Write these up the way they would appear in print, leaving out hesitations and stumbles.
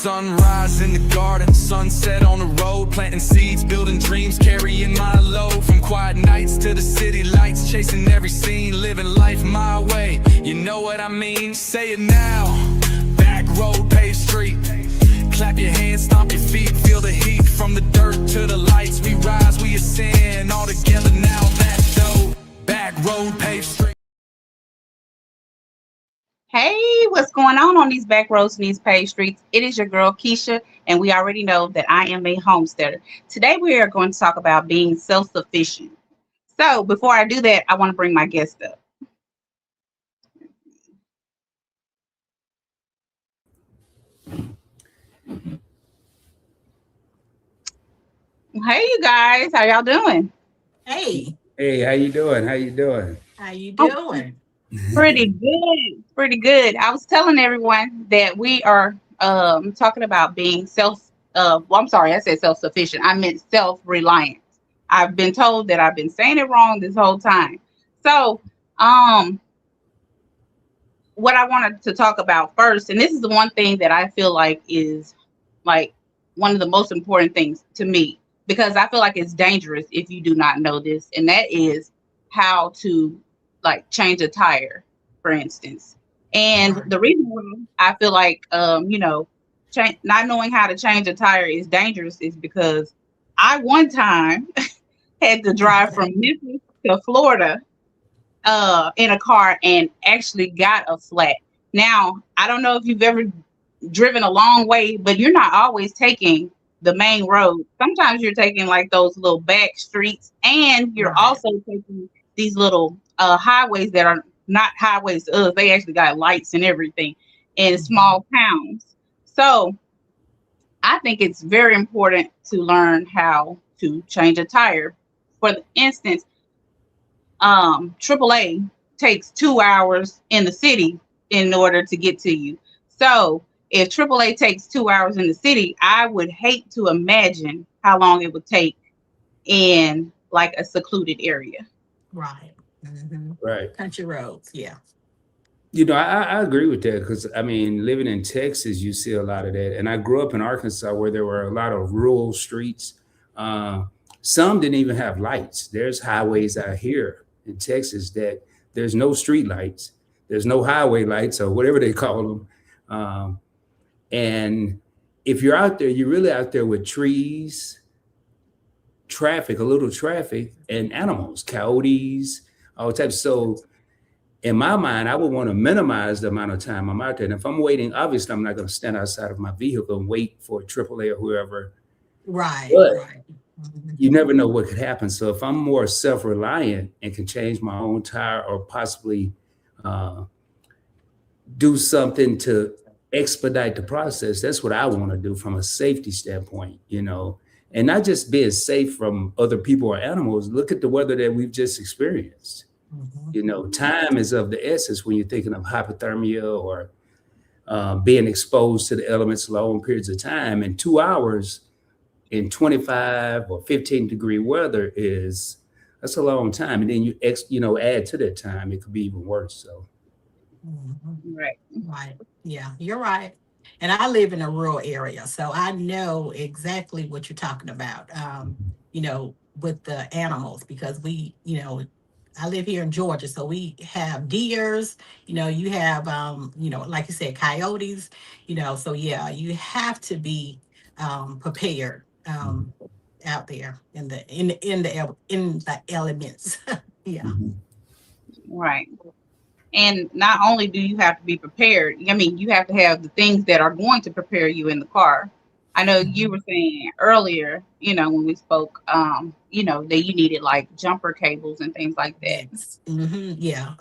Sunrise in the garden, sunset on the road, planting seeds, building dreams, carrying my load. From quiet nights to the city lights, chasing every scene, living life my way. You know what I mean? Say it now. Back road, paved street. Clap your hands, stomp your feet, feel the heat from the dirt to the lights. We rise, we ascend, all together now. That's dope. Back road, paved street. Hey, what's going on these back roads and these paved streets? It is your girl Keisha, and we already know that I am a homesteader. Today we are going to talk about being self-sufficient. So before I do that, I want to bring my guest up. Hey, you guys, how y'all doing? Hey, Hey, how you doing? How you doing? how you Oh, doing? pretty good, pretty good. I was telling everyone that we are talking about being I'm sorry, I said self-sufficient. I meant self-reliant. I've been told that I've been saying it wrong this whole time. So, um, what I wanted to talk about first, and this is the one thing that I feel like is like one of the most important things to me, because I feel like it's dangerous if you do not know this, and that is how to like change a tire, for instance. And Right. the reason why I feel like not knowing how to change a tire is dangerous is because I one time had to drive from Memphis to Florida in a car and actually got a flat. Now, I don't know if you've ever driven a long way, but you're not always taking the main road. Sometimes you're taking like those little back streets, and you're Right. also taking these little highways that are not highways to us. They actually got lights and everything in Mhm. small towns. So I think it's very important to learn how to change a tire. For instance, AAA takes 2 hours in the city in order to get to you. So if AAA takes 2 hours in the city, I would hate to imagine how long it would take in like a secluded area. Right. hmm Right. Country roads. Yeah. I agree with that because I mean, living in Texas, you see a lot of that. And I grew up in Arkansas where there were a lot of rural streets. Uh, some didn't even have lights. There's highways out here in Texas that there's no street lights, there's no highway lights or whatever they call them. Um, and if you're out there, you're really out there with trees, traffic, a little traffic, and animals, coyotes, all types. So in my mind, I would want to minimize the amount of time I'm out there. And if I'm waiting, obviously, I'm not going to stand outside of my vehicle and wait for AAA or whoever. Right. But Right. hmm you never know what could happen. So if I'm more self-reliant and can change my own tire or possibly uh, do something to expedite the process, that's what I want to do from a safety standpoint. And not just being safe from other people or animals. Look at the weather that we've just experienced. hmm Time is of the essence when you're thinking of hypothermia or being exposed to the elements long periods of time. And 2 hours in 25 or 15-degree weather that's a long time. And then add to that time, it could be even worse. So hmm Right. Right. Yeah, you're right. And I live in a rural area, so I know exactly what you're talking about. With the animals, because I live here in Georgia, so we have deers, you have, like you said, coyotes, so yeah, you have to be prepared out there in the elements. Yeah. mhm. Right. And not only do you have to be prepared, I mean, you have to have the things that are going to prepare you in the car. I know you Mhm. were saying earlier, when we spoke, that you needed like jumper cables and things like that. Yes. Yeah.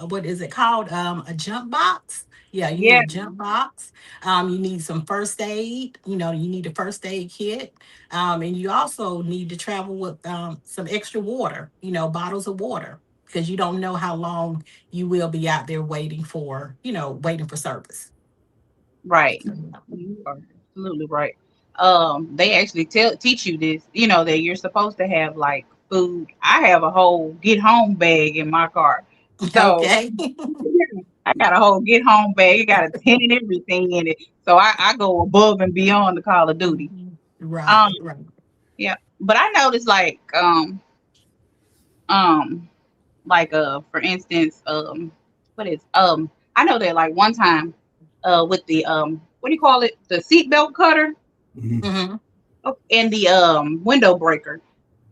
What is it called? A jump box. Yeah, you need Yeah, a jump box. You need some first aid. You need a first aid kit. And you also need to travel with some extra water, bottles of water, because you don't know how long you will be out there waiting for service. right. So, yeah. You are absolutely right. They actually teach you this, that you're supposed to have like food. I have a whole get home bag in my car. So Okay. I got a whole get home bag. It got a tent and everything in it. So I go above and beyond the Call of Duty. Um, Right, right. yeah. But I noticed um for instance, what is I know that like one time with the what do you call it? The seatbelt cutter Mm-hmm. and the window breaker.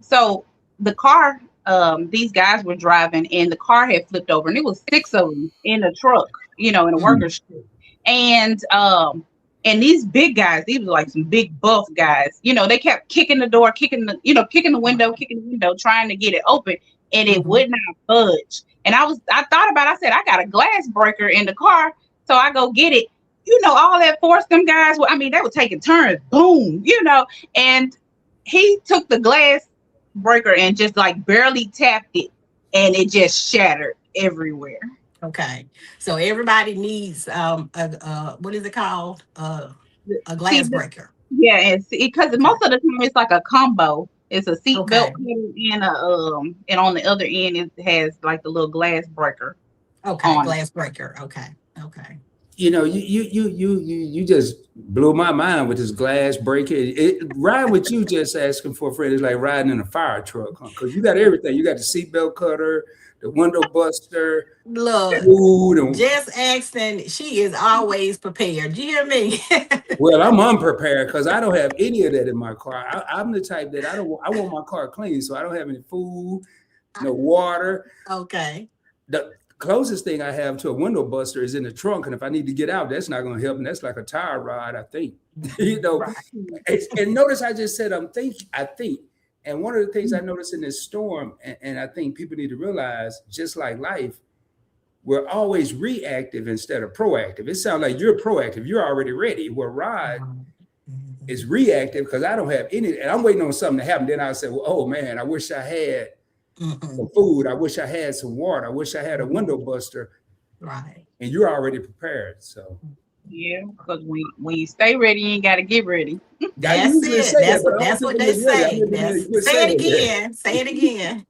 So the car, these guys were driving and the car had flipped over and it was six of them in a truck, in a worker's truck. And these big guys, these were like some big buff guys, they kept kicking the door, kicking the window, trying to get it open, and it Mm-hmm. would not budge. And I thought about it, I said, I got a glass breaker in the car, so I go get it. All that force them guys, they were taking turns, boom, and he took the glass breaker and just like barely tapped it, and it just shattered everywhere. Okay. So everybody needs a what is it called? A See, glass breaker. yeah, and because Okay. most of the time it's like a combo. It's a seat belt Okay. cutter and on the other end it has like the little glass breaker Okay. on it. Glass breaker. Okay. Okay. You just blew my mind with this glass breaker. Riding with you just asking for a friend is like riding in a fire truck, huh? Because you got everything. You got the seatbelt cutter, the window buster, Look, food, and just asking, she is always prepared. Do you hear me? well, I'm unprepared because I don't have any of that in my car. I'm the type that I want my car clean, so I don't have any food, no water. Okay. The closest thing I have to a window buster is in the trunk, and if I need to get out, that's not going to help. And that's like a tire rod, I think. Right. And notice I just said I think. And one of the things I noticed in this storm, and I think people need to realize, just like life, we're always reactive instead of proactive. It sounds like you're proactive. You're already ready. Where Rod is reactive because I don't have any, and I'm waiting on something to happen. Then I say, well, oh man, I wish I had some food. I wish I had some water. I wish I had a window buster. Right. And you're already prepared. So Yeah, because when you stay ready, you ain't got to get ready. I That's usually it. say that, but I That's don't what think they I'm ready. I say. never hear you Say it say that. again. Say it again.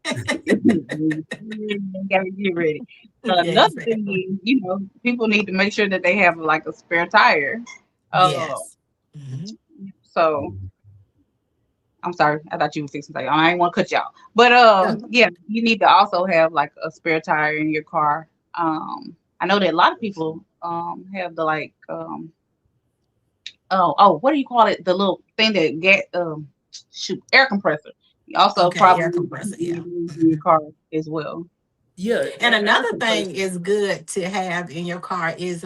You ain't got to get ready. Another thing Exactly. is, people need to make sure that they have like a spare tire. Uh, Yes. Mhm. so I'm sorry, I thought you were fixing something. I ain't want to cut y'all, but Yeah. yeah, you need to also have like a spare tire in your car. I know that a lot of people have the like what do you call it? The little thing that get air compressor. You also Okay. Air probably compressor. Yeah. in your car as well. Yeah. And Air another thing compressor. is good to have in your car is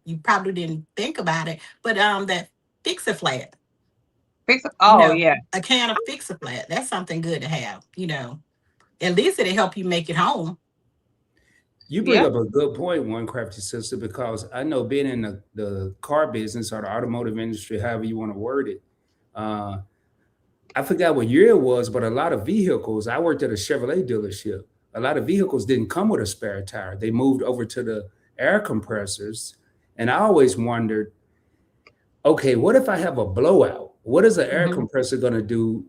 you probably didn't think about it, but that Fix-A-Flat, Fix it. Oh yeah, a can of Fix-A-Flat. That's something good to have. At least it'll help you make it home. You bring yeah. up a good point, One Crafty Sister, because I know being in the car business or the automotive industry, however you want to word it, uh, I forgot what year it was, but a lot of vehicles, I worked at a Chevrolet dealership. A lot of vehicles didn't come with a spare tire. They moved over to the air compressors. And I always wondered, okay, what if I have a blowout? What is an air Mhm. compressor going to do?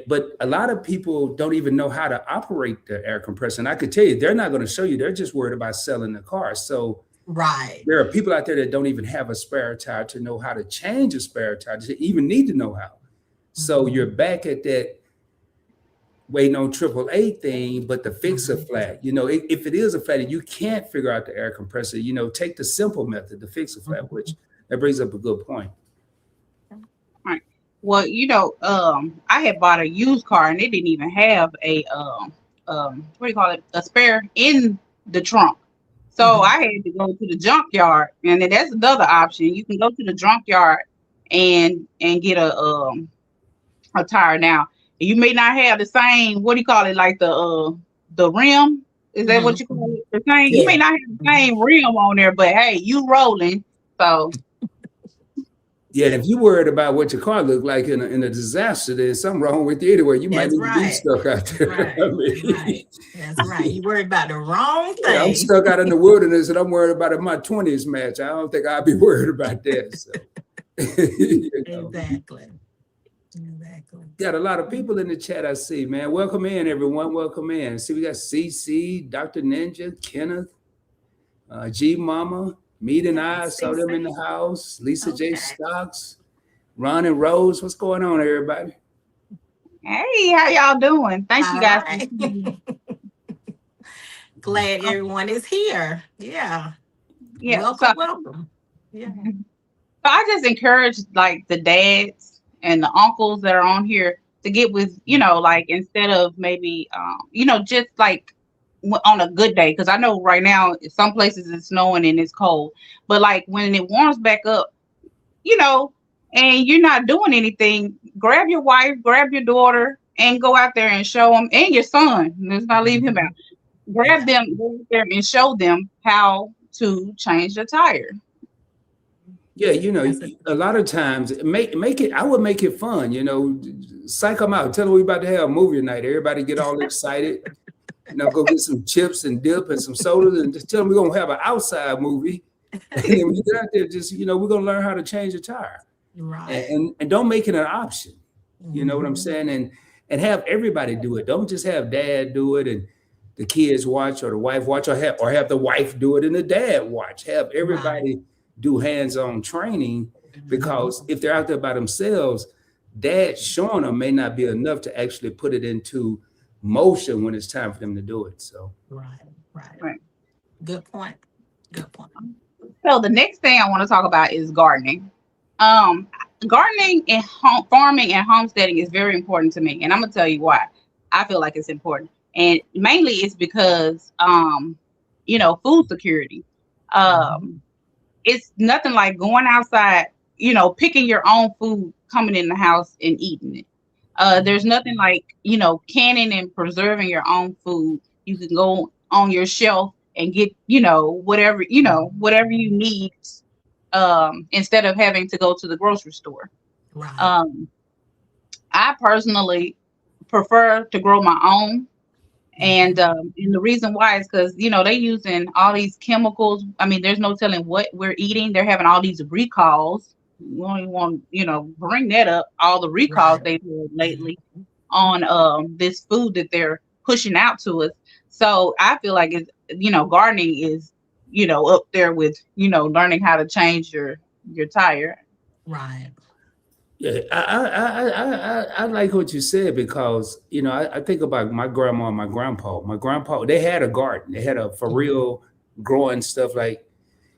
But a lot of people don't even know how to operate the air compressor. And I could tell you, they're not going to show you. They're just worried about selling the car. So Right. there are people out there that don't even have a spare tire to know how to change a spare tire, to even need to know how. So Mhm. you're back at that waiting on AAA thing, but the fix a Mhm. flat. If it is a flat and you can't figure out the air compressor, take the simple method, the fix a flat, which that brings up a good point. Right. Well, I had bought a used car and they didn't even have a what do you call it? A spare in the trunk. So Mhm. I had to go to the junkyard, and then that's another option. You can go to the junkyard and get a tire now. You may not have the same, what do you call it, like the rim. Is that what Mhm. you call Mhm. it? The same. You may Yeah. not have the Mhm. same rim on there, but hey, you rolling. So Yeah, and if you worried about what your car looked like in a disaster, there's something wrong with you anyway. You might That's need to be right. stuck out That's there. right. Right. That's right. You worried about the wrong Yeah, I'm thing. stuck out in the wilderness and I'm worried about in my 20s match. I don't think I'd be worried about that. So, you know. Exactly. Exactly. Got a lot of people in the chat, I see, man. Welcome in, everyone. Welcome in. See, we got CC, Dr. Ninja, Kenneth. G Mama, Meat and Yeah, I saw them in CC. the house. Lisa J. Okay. Stocks, Ron and Rose. What's going on, everybody? Hey, how y'all doing? Thank you All guys for right. coming. Glad Um, everyone is here. Yeah. yeah, so Welcome, welcome. Yeah. I just encourage like the dads and the uncles that are on here to get with, like instead of maybe, just like on a good day, because I know right now some places it's snowing and it's cold, but like when it warms back up, you know, and you're not doing anything, grab your wife, grab your daughter, and go out there and show them, and your son. Let's not leave him out. Mhm. Grab Yeah. them, go out there and show them how to change the tire. Yeah, That's a a lot of times make it. I would make it fun. Psych them out. Tell them we about to have a movie tonight. Everybody get all excited. Go get some chips and dip and some sodas, and just tell them we're gonna have an outside movie. And then when you get out there, just we're gonna learn how to change a tire, and right. and don't make it an option. You know what I'm Mhm. saying? And have everybody do it. Don't just have dad do it and the kids watch or the wife watch or have the wife do it and the dad watch. Have Right. everybody do hands-on training because Mhm. if they're out there by themselves, dad showing them may not be enough to actually put it into motion when it's time for them to do it. So Right. Right. Right. Good point. Good point. So the next thing I want to talk about is gardening. Um, Gardening and farming and homesteading is very important to me, and I'm gonna tell you why. I feel like it's important, and mainly it's because food security. Mhm. Um, it's nothing like going outside, picking your own food, coming in the house and eating it. There's nothing like, canning and preserving your own food. You can go on your shelf and get, whatever you need, instead of having to go to the grocery store. Right. Um, I personally prefer to grow my own. And Mhm. the reason why is because they using all these chemicals. I mean, there's no telling what we're eating. They're having all these recalls. We don't even want bring that up. All the recalls Right. they've had Mhm. lately on this food that they're pushing out to us. So I feel like it's gardening is up there with learning how to change your tire. Right. yeah, I like what you said because I think about my grandma and my grandpa. My grandpa, they had a garden. They had a for Mhm. real growing stuff. Like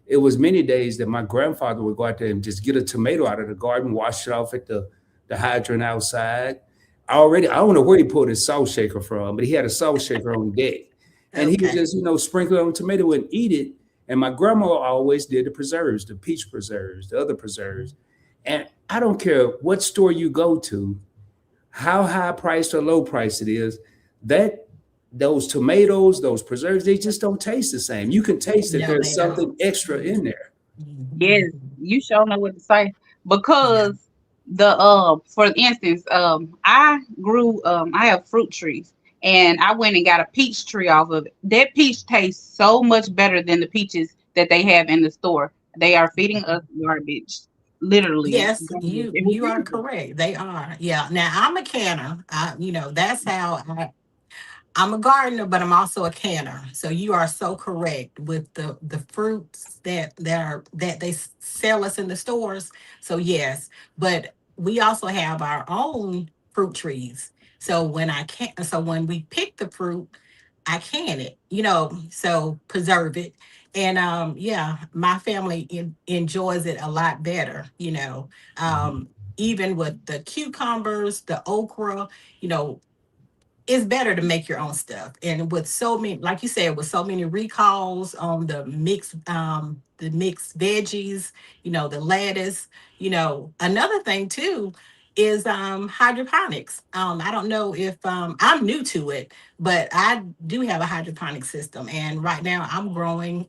it was many days that my grandfather would go out there and just get a tomato out of the garden, wash it off at the hydrant outside. I don't know where he pulled his salt shaker from, but he had a salt shaker on deck, and he would Okay. just sprinkle it on tomato and eat it. And my grandma always did the preserves, the peach preserves, the other preserves. And I don't care what store you go to, how high priced or low price it is, that those tomatoes, those preserves, they just don't taste the same. You can taste that No, they there's don't. something extra in there. Yes, Mhm. you sure know what to say Yeah. because for instance, I have fruit trees and I went and got a peach tree off of it. That peach tastes so much better than the peaches that they have in the store. They are feeding us garbage, literally Yes, garbage. you are correct. They are. Yeah. Now I'm a canner. That's how I'm a gardener, but I'm also a canner. So you are so correct with the fruits that they sell us in the stores. So yes, but we also have our own fruit trees. So when we pick the fruit, I can it, so preserve it. And yeah, my family enjoys it a lot better, even with the cucumbers, the okra, you know, it's better to make your own stuff. And with so many, like you said, with so many recalls on the mixed veggies, the lettuce, another thing too is hydroponics. I don't know if I'm new to it, but I do have a hydroponic system. And right now I'm growing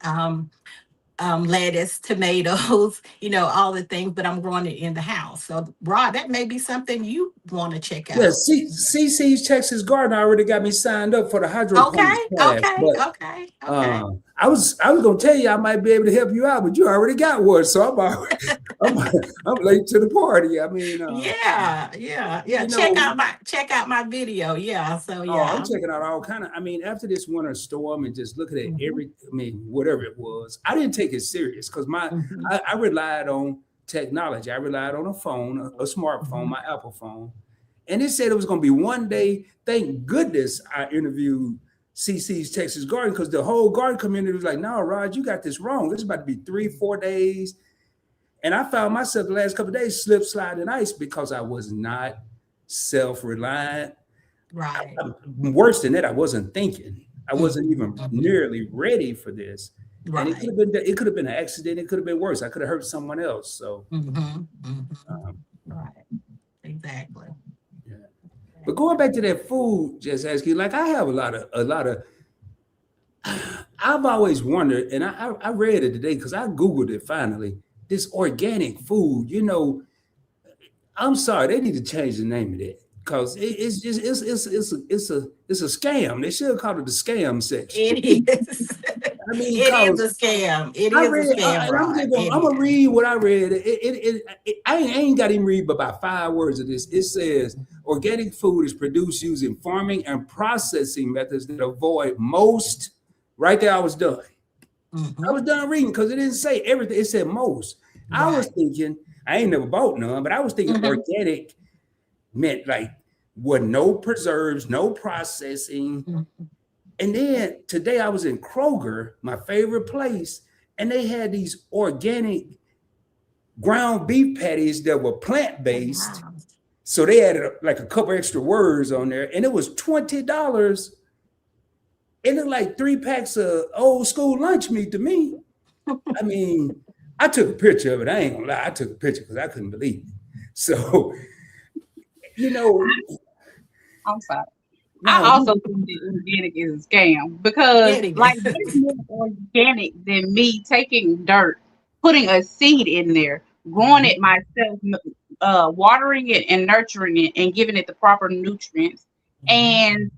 lettuce, tomatoes, all the things, but I'm growing it in the house. So, Rod, that may be something you want to check Yeah, out. CC's Texas Garden already got me signed up for the Okay, hydroponics class, okay, but okay, okay. I was gonna tell you I might be able to help you out, but you already got one, so I'm, I'm late to the party. I mean, yeah. you know, Check out my video. Yeah. So oh, I'm yeah. checking out all kind of. I mean, after this winter storm and just looking at Mhm, I mean, whatever it was, I didn't take it serious because mhm, I relied on technology. I relied on a phone, a smartphone, mhm. my Apple phone, and it said it was going to be one day. Thank goodness I interviewed CC's Texas Garden because the whole garden community was like, "No, Rod, you got this wrong. This is about to be 3, 4 days." And I found myself the last couple of days slip, slide, and ice because I was not self-reliant. Right. Worse than that, I wasn't thinking. I wasn't Mhm, even mhm. nearly ready for this. And Right. it could have been an accident. It could have been worse. I could have hurt someone else. So, Mhm, mhm. um, Right. Exactly. yeah. But going back to that food, just asking, like I have a lot of. I've always wondered, and I read it today because I googled it finally. This organic food, I'm sorry, they need to change the name of that because it's just it's a scam. They should have called it the scam section. It is. I mean, It is cause a scam. It I is a read, scam, and I'm Rod. just gonna, It I'm gonna is. read what I read. I ain't got to even read but about 5 words of this. It says organic food is produced using farming and processing methods that avoid most. Right there, I was done. I was Mhm. done reading because it didn't say everything. It said most. I was Right. thinking, I ain't never bought none, but I was thinking Mhm. organic meant like with no preserves, no processing. Mhm. And then today I was in Kroger, my favorite place, and they had these organic ground beef patties that were plant Oh, based. wow. So they added like a couple extra words on there, and it was $20. It looked like 3 packs of old school lunch meat to me. I mean, I took a picture of it. I ain't gonna lie, I took a picture because I couldn't believe it. So, you know, I'm sorry. I no, also think that organic is a scam because, It like, is. what's more organic than me taking dirt, putting a seed in there, growing Mhm. it myself, watering it and nurturing it, and giving it the proper nutrients, Mhm. and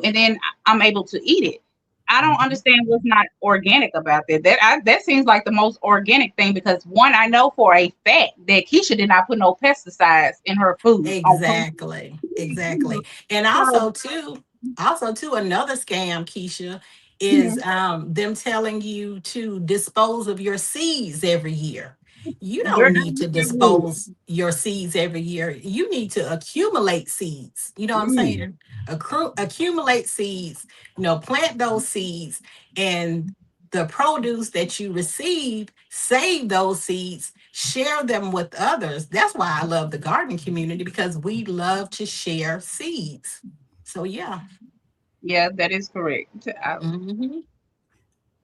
and then I'm able to eat it. I don't Mhm. understand what's not organic about that. That seems like the most organic thing because one, I know for a fact that Keisha did not put no pesticides in her food on purpose. Exactly. Exactly. And So, also too, another scam, Keisha, is mhm, them telling you to dispose of your seeds every year. You girl, don't need to dispose your seeds every year. You need to accumulate seeds. You know what I'm mm, saying? Accumulate seeds, plant those seeds, and the produce that you receive, save those seeds, share them with others. That's why I love the gardening community because we love to share seeds. So yeah. yeah, that is correct. Mhm.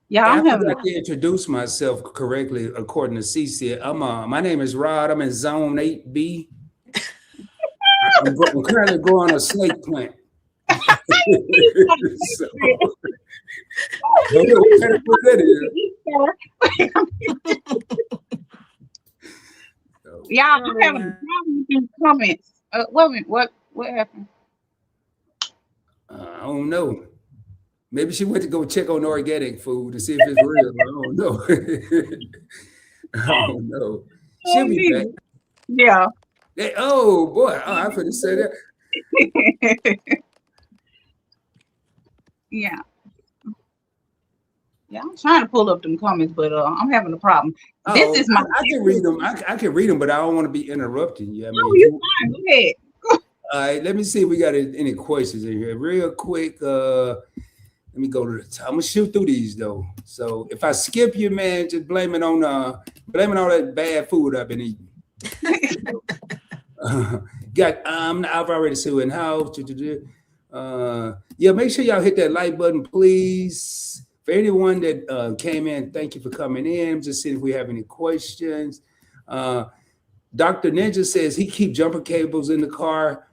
Yeah, I I'm having forgot a to introduce myself correctly according to CC. My name is Rod. I'm in Zone 8B. I'm currently growing a snake plant. So, what kind of food that is? So, Yeah, I'm Oh, having a wow. problem with these comments. Wait a minute, what happened? I don't know. Maybe she went to go check on organic food to see if it's real. I don't know. I don't know. Oh, She'll be back. neither. Yeah. Oh boy, oh, I couldn't say that. Yeah. Yeah, I'm trying to pull up them comments, but I'm having a problem. This Oh, is my I can read them. I can read them, but I don't want to be interrupting you. I Oh, mean, if you you, fine. Go ahead. all right, let me see if we got any questions in here, real quick. Let me go to the top. I'm gonna shoot through these though. So if I skip you, man, just blame it on that bad food I've been eating. Got I've already said in house. Yeah, make sure y'all hit that like button, please. For anyone that came in, thank you for coming in. Just seeing if we have any questions. Uh, Dr. Ninja says he keep jumper cables in the car.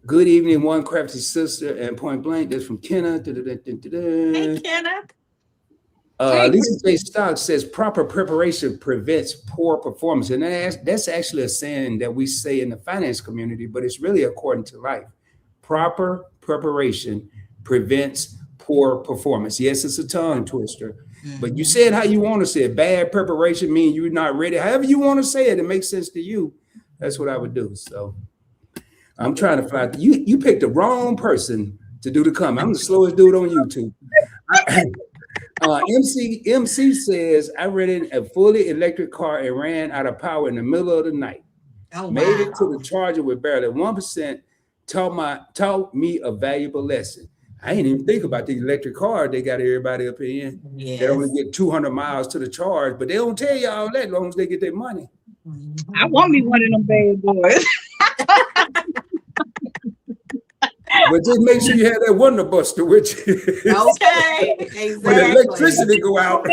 Good evening, one crafty sister and point blank. That's from Kenna. Hey, Kenneth. Hey, Lisa J. Christy. Stock says proper preparation prevents poor performance. And that's actually a saying that we say in the finance community, but it's really according to life. Proper preparation prevents poor performance. Yes, it's a tongue twister, but you say it how you want to say it. Bad preparation means you're not ready. However you want to say it, it makes sense to you. That's what I would do. So I'm trying to fly. You picked the wrong person to do the comment. I'm the slowest dude on YouTube. MC says I rented a fully electric car and ran out of power in the middle of the night. Oh, Made it to wow. the charger with barely 1%. Taught me a valuable lesson. I ain't even think about the electric car they got everybody up in. They only Yes. get 200 miles to the charge, but they don't tell you all that as long as they get their money. I want me one of them bad boys. But just make sure you have that Wonder Buster with you. Okay, When the exactly. electricity go out.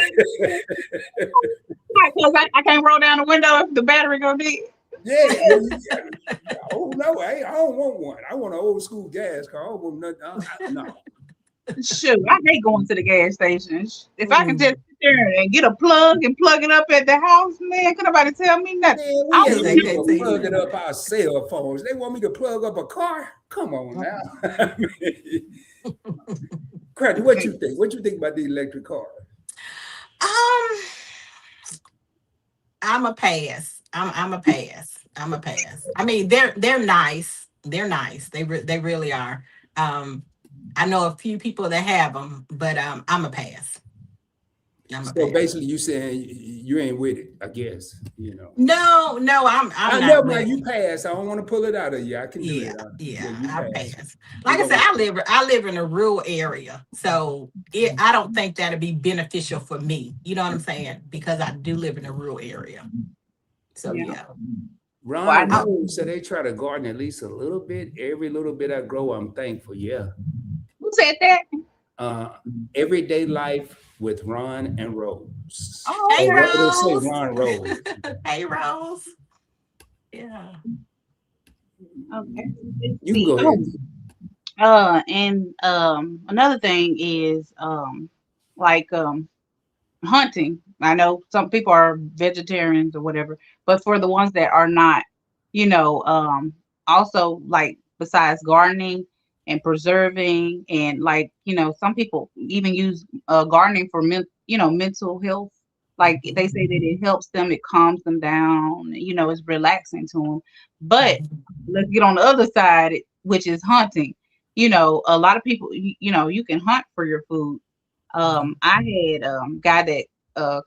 Because I can't roll down the window if the battery go dead. Yeah. Oh no, I don't want one. I want an old school gas car. I don't want nothing. No. Shoot, I hate going to the gas station. If I can just sit there and get a plug and plug it up at the house, man, can nobody tell me nothing? Man, we I ain't don't Yes, even they plug can. it up our cell phones. They want me to plug up a car? Come on now. Cratty, what you think? What you think about the electric car? I'm a pass. I'm a pass. I'm a pass. I mean, they're nice. They're nice. They really are. I know a few people that have them, but I'm a pass. I'm a So pass. basically, you saying you ain't with it, I guess. You know. No, I'm I not never with mind. it. You pass. I don't want to pull it out of you. I can do Yeah, it. yeah, You I pass. pass. Like I said, I live in a rural area, so I don't think that'd be beneficial for me. You know what I'm saying? Because I do live in a rural area. So yeah. Ron Well, I and know. Rose said they try to garden at least a little bit. Every little bit I grow, I'm thankful. Yeah. Who said that? Everyday life with Ron and Rose. Oh, Hey Or okay. rather say Rose. Ron Rose. Hey Rose. Yeah. Okay. Let's You can see. go ahead. And another thing is like hunting. I know some people are vegetarians or whatever, but for the ones that are not, you know, also like besides gardening and preserving and like, some people even use gardening for mental health. Like they say that it helps them, it calms them down, it's relaxing to them. But let's get on the other side, which is hunting. A lot of people, you can hunt for your food. I had guy that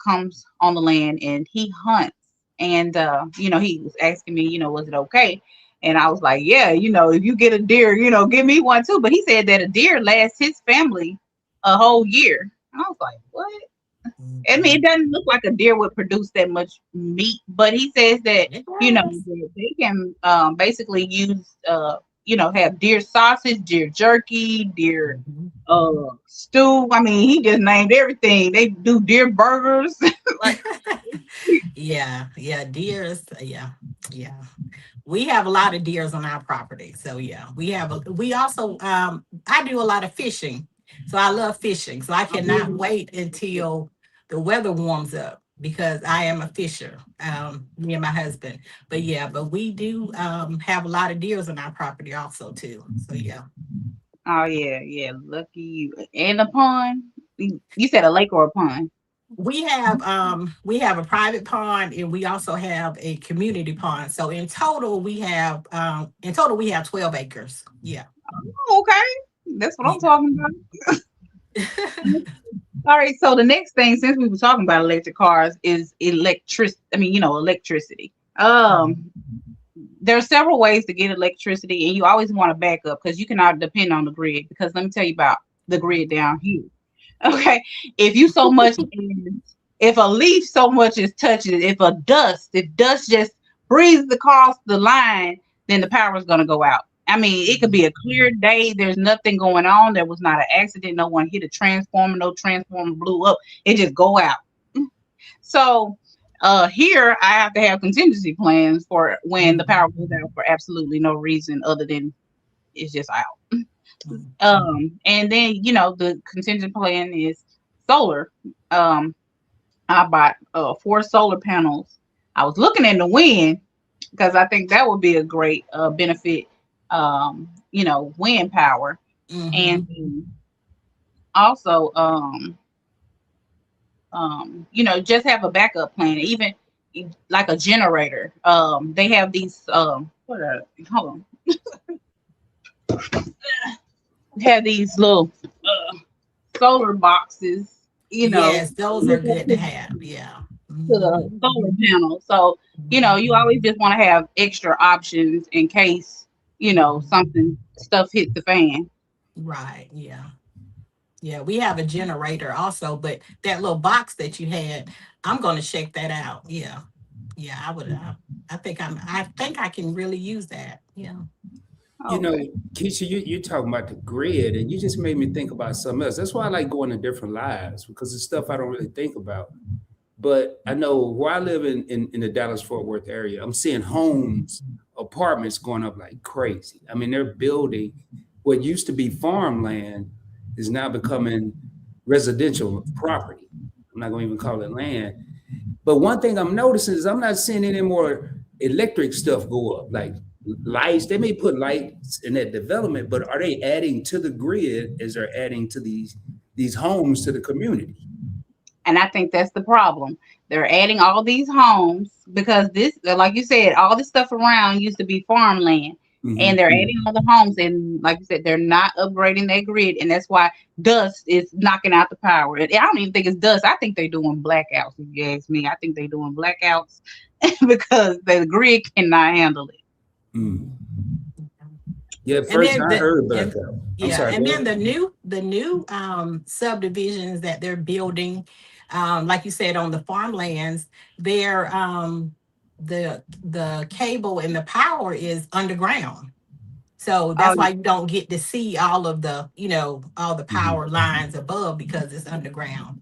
comes on the land and he hunts, and he was asking me, was it okay? And I was like, yeah, if you get a deer, give me one too. But he said that a deer lasts his family a whole year. And I was like, what? I mean, it doesn't look like a deer would produce that much meat, but he says that that they can basically use have deer sausage, deer jerky, deer stew. I mean, he just named everything. They do deer burgers. Like, Yeah, deers. Yeah. We have a lot of deers on our property. So yeah, we also I do a lot of fishing. So I love fishing. So I cannot wait until the weather warms up because I am a fisher. Me and my husband. But we do have a lot of deers on our property also too. So yeah. oh yeah, lucky you. And a pond. You said a lake or a pond? We have a private pond and we also have a community pond. So in total we have 12 acres. Yeah. Oh, okay, that's what I'm talking about. All right, so the next thing, since we were talking about electric cars, is electricity. There are several ways to get electricity, and you always want to back up because you cannot depend on the grid. Because let me tell you about the grid down here. Okay, if you so much, if a leaf so much as touches, if dust just breezes across the line, then the power is going to go out. I mean, it could be a clear day. There's nothing going on. There was not an accident. No one hit a transformer. No transformer blew up. It just go out. So here I have to have contingency plans for when the power goes out for absolutely no reason other than it's just out. And then the contingent plan is solar. I bought 4 solar panels. I was looking in the wind because I think that would be a great benefit. Wind power. And also, just have a backup plan, even like a generator. They have these, what are, hold on, have these little solar boxes, Yes, those are hook up good to have. Yeah. to the Mhm. solar panel. So, you Mhm. always just want to have extra options in case, Mhm. something stuff hits the fan. Right. Yeah. Yeah. We have a generator also, but that little box that you had, I'm going to check that out. Yeah. Yeah. I would. I think I can really use that. Yeah. You know, Okay. Keisha, you talking about the grid, and you just made me think about something else. That's why I like going to different lives because it's stuff I don't really think about. But I know where I live in the Dallas Fort Worth area, I'm seeing homes, apartments going up like crazy. I mean, they're building what used to be farmland is now becoming residential property. I'm not going to even call it land. But one thing I'm noticing is I'm not seeing any more electric stuff go up, like lights. They may put lights in that development, but are they adding to the grid as they're adding to these homes to the community? And I think that's the problem. They're adding all these homes because this, like you said, all this stuff around used to be farmland. And Mhm. they're adding all the homes, and like you said, they're not upgrading their grid, and that's why dust is knocking out the power. And I don't even think it's dust. I think they're doing blackouts. If you ask me, I think they're doing blackouts because the grid cannot handle it. Mm. Yeah, at And first then I heard about and that. I'm yeah, sorry, and go then ahead. the new subdivisions that they're building, like you said, on the farmlands, they're the cable and the power is underground. So Oh, that's why you don't get to see all of all the Mhm. power lines above because it's underground,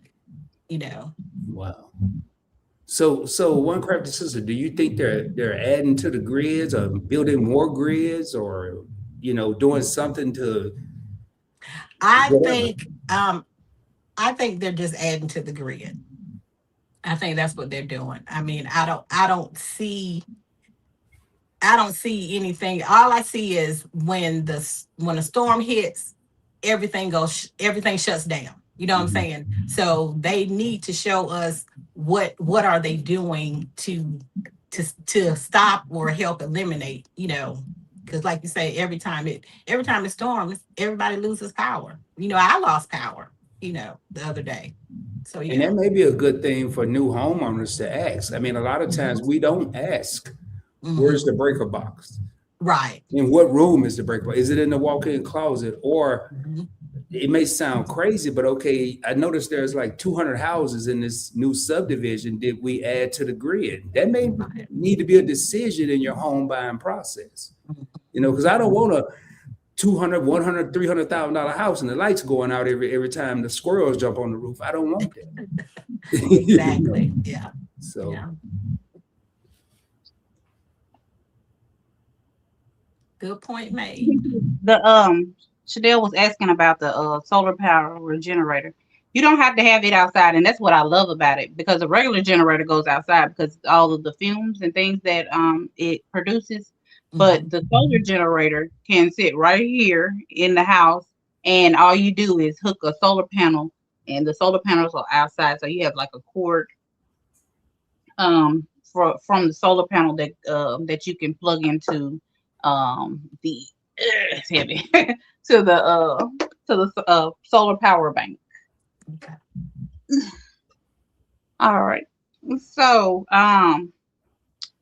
you know. Wow. So one crafty sister, do you think they're adding to the grids or building more grids or doing something to I whatever? think um I think they're just adding to the grid. I think that's what they're doing. I mean, I don't see anything. All I see is when a storm hits, everything shuts down. You know what I'm Mhm. saying? So they need to show us what are they doing to stop or help eliminate, because like you say, every time it storms, everybody loses power. I lost power, the other day. So And yeah. that may be a good thing for new homeowners to ask. I mean, a lot of times Hmm. we don't ask, where's Hmm. the breaker box? Right. In what room is the breaker box? Is it in the walk-in closet? Or Hmm. it may sound crazy, but okay, I noticed there's like 200 houses in this new subdivision. Did we add to the grid? That may Right. need to be a decision in your home buying process. Because I don't want a 200, 100, $300,000 house and the lights going out every time the squirrels jump on the roof. I don't want that. You know? Exactly. Yeah. So Yeah. Good point made. the Shadell was asking about the solar power generator. You don't have to have it outside, and that's what I love about it because a regular generator goes outside because all of the fumes and things that it produces. But Hmm. the solar generator can sit right here in the house, and all you do is hook a solar panel, and the solar panels are outside, so you have like a cord from the solar panel that you can plug into the it's heavy to the solar power bank. Okay. All right. So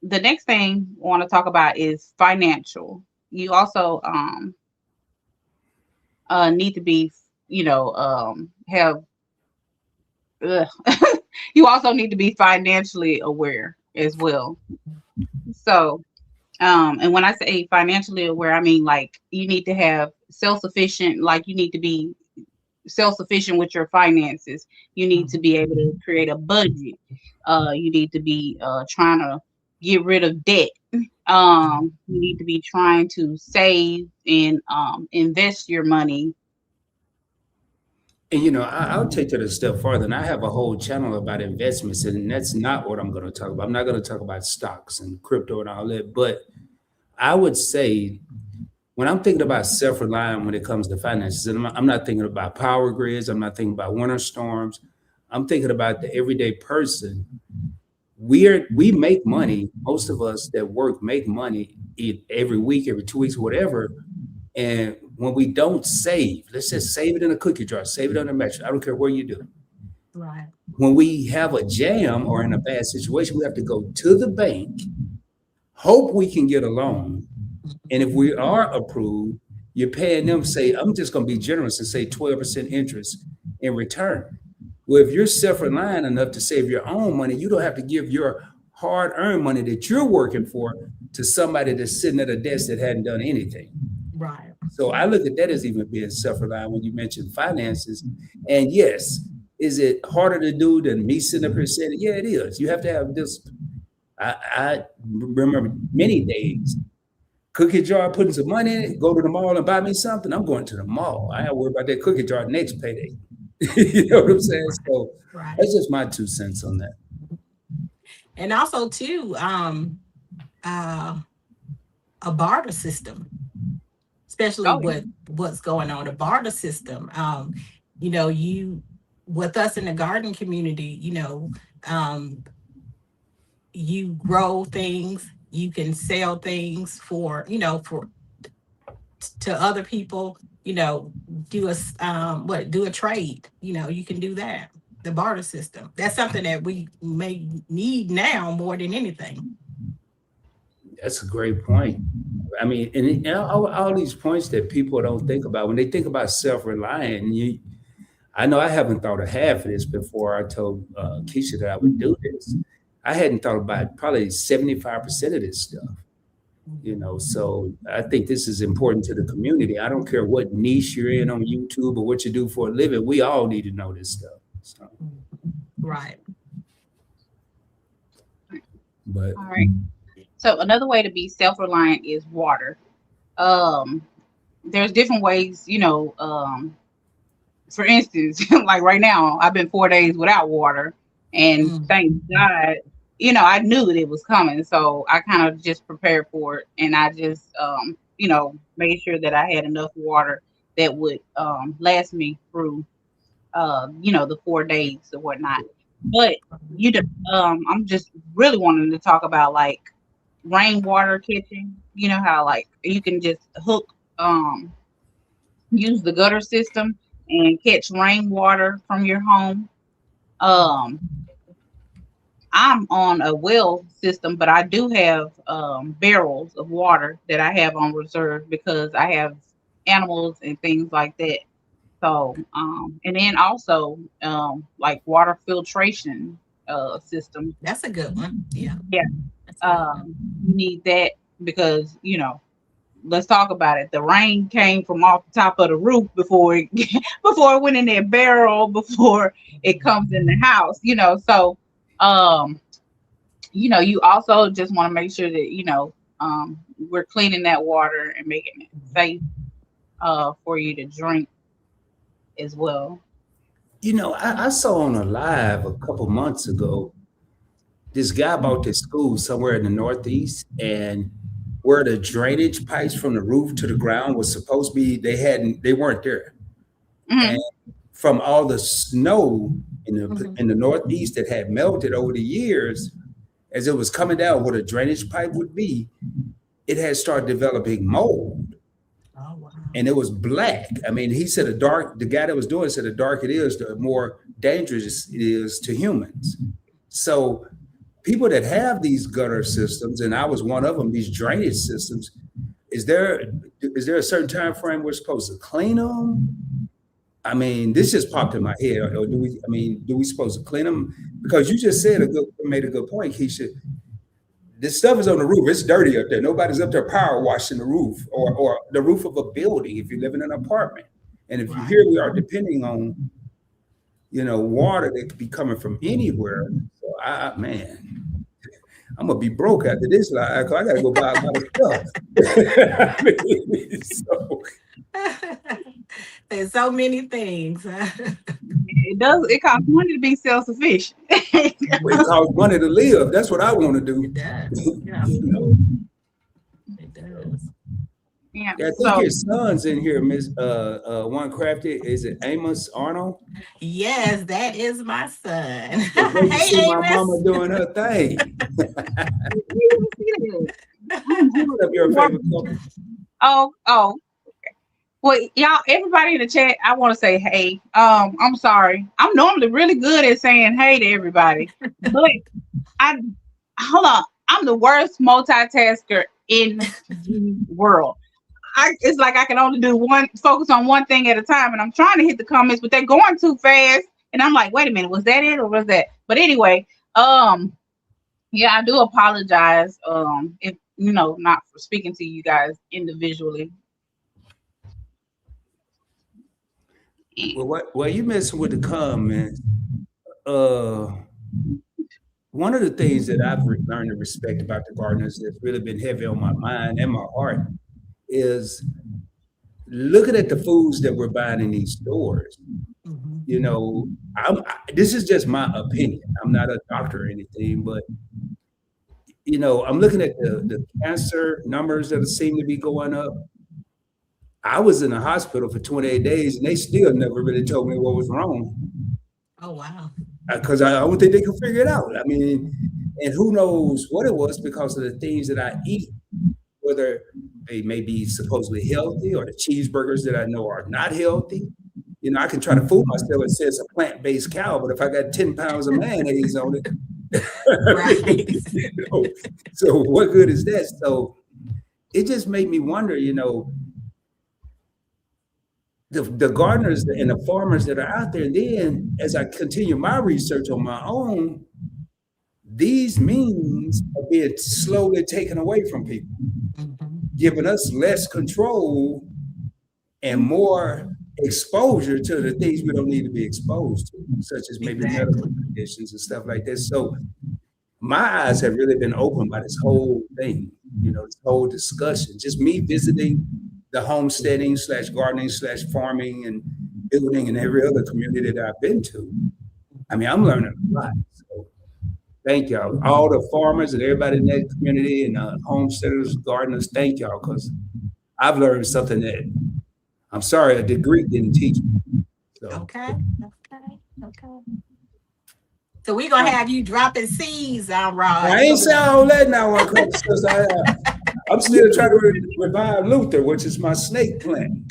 the next thing I want to talk about is financial. You also need to be, have ugh. You also need to be financially aware as well. So and when I say financially aware, I mean like you need to have self-sufficient, like you need to be self-sufficient with your finances. You need to Mhm. be able to create a budget. You need to be trying to get rid of debt. You need to be trying to save and invest your money. and I'll take it a step farther, and I have a whole channel about investments, and that's not what I'm going to talk about. I'm not going to talk about stocks and crypto and all that, but I would say when I'm thinking about self-reliant when it comes to finances, and I'm not thinking about power grids, I'm not thinking about winter storms. I'm thinking about the everyday person. We make money. Most of us that work make money every week, every 2 weeks, whatever. And when we don't save, let's just save it in a cookie jar, save it on a mattress. I don't care where you do. Right. When we have a jam or in a bad situation, we have to go to the bank, hope we can get a loan. And if we are approved, you're paying them, say, I'm just going to be generous and say 12% interest in return. Well, if you're self-reliant enough to save your own money, you don't have to give your hard-earned money that you're working for to somebody that's sitting at a desk that hadn't done anything. Right. So I look at that as even being self-reliant when you mention finances. And yes, is it harder to do than me sitting up here saying it? Yeah, it is. You have to have discipline. I remember many days, cookie jar, putting some money in it, go to the mall and buy me something. I'm going to the mall. I have to worry about that cookie jar next payday. You know what I'm saying? So Right. that's just my 2 cents on that. And also too, a barter system, especially with what's going on, the barter system. You know, with us in the garden community, you know, you grow things, you can sell things for, you know, to other people, you know, do a trade, you know, you can do that. The barter system. That's something that we may need now more than anything. That's a great point. I mean, and all these points that people don't think about when they think about self-reliant. I know I haven't thought of half of this before I told Keisha that I would do this. I hadn't thought about probably 75% of this stuff. You know, so I think this is important to the community. I don't care what niche you're in on YouTube or what you do for a living. We all need to know this stuff. So. Right. But all right. So another way to be self-reliant is water. There's different ways, you know, for instance, like right now, I've been 4 days without water, and thank God, you know, I knew that it was coming. So I kind of just prepared for it. And I just, you know, made sure that I had enough water that would last me through, you know, the 4 days or whatnot. But, you know, I'm just really wanting to talk about like rainwater catching. You know how like you can just hook, use the gutter system and catch rainwater from your home. I'm on a well system, but I do have barrels of water that I have on reserve because I have animals and things like that. So, and then also like water filtration system. That's a good one. Yeah. Yeah. You need that because, you know, let's talk about it. The rain came from off the top of the roof before it went in that barrel, before it comes in the house, you know. So you know, you also just want to make sure that, you know, we're cleaning that water and making it safe for you to drink as well. you know, I saw on a live a couple months ago, this guy bought this school somewhere in the Northeast, and where the drainage pipes from the roof to the ground was supposed to be, they weren't there. Mhm. And from all the snow in the Northeast that had melted over the years, as it was coming down where the drainage pipe would be, it had started developing mold. Oh, wow. And it was black. I mean, he said the guy that was doing it said the darker it is, the more dangerous it is to humans. So people that have these gutter systems, and I was one of them, these drainage systems, is there a certain time frame we're supposed to clean them? I mean, this just popped in my head. Or do we supposed to clean them? Because you just made a good point, Keisha. This stuff is on the roof. It's dirty up there. Nobody's up there power washing the roof or the roof of a building if you live in an apartment. And if you hear we are depending on, you know, water that could be coming from anywhere. So man, I'm gonna be broke after this live because I gotta go buy a lot of stuff. I mean, so. There's so many things. It costs money to be self-sufficient. It costs money to live. That's what I want to do. It does. Yeah. You know? It does. Yeah. Yeah, I think So your son's in here, Miss One Crafty. Is it Amos Arnold? Yes, that is my son. It's great to see Hey, my mama Amos. doing her thing. you don't see that. I'm What's up, your favorite couple? Oh. Well, y'all, everybody in the chat, I want to say hey. I'm sorry. I'm normally really good at saying hey to everybody, but I hold on. I'm the worst multitasker in the world. It's like I can only focus on one thing at a time, and I'm trying to hit the comments, but they're going too fast, and I'm like, wait a minute, was that it or was that? But anyway, yeah, I do apologize, if not for speaking to you guys individually. Well, you messing with the comments. One of the things that I've learned to respect about the gardeners that's really been heavy on my mind and my heart is looking at the foods that we're buying in these stores. Mhm. You know, this is just my opinion. I'm not a doctor or anything, but I'm looking at the cancer numbers that seem to be going up. I was in the hospital for 28 days and they still never really told me what was wrong Oh, wow. because I don't think they could figure it out. I mean, and who knows what it was because of the things that I eat, whether they may be supposedly healthy or the cheeseburgers that I know are not healthy. I can try to fool myself and say it's a plant-based cow, but if I got 10 pounds of mayonnaise on it, Right. so what good is that? So it just made me wonder, the gardeners and the farmers that are out there. And then as I continue my research on my own, these means are being slowly taken away from people, Mhm. giving us less control and more exposure to the things we don't need to be exposed to, such as maybe medical Exactly. conditions and stuff like this. So my eyes have really been opened by this whole thing, this whole discussion. Just me visiting the homesteading / gardening / farming and building and every other community that I've been to. I mean, I'm learning a lot. So thank y'all, all the farmers and everybody in that community and homesteaders, gardeners. Thank y'all, because I've learned something that I'm sorry a degree didn't teach me. So Okay. So we're gonna have you dropping seeds, Rod. I ain't say all that now, One Crafty, because I'm still trying to revive Luther, which is my snake plant.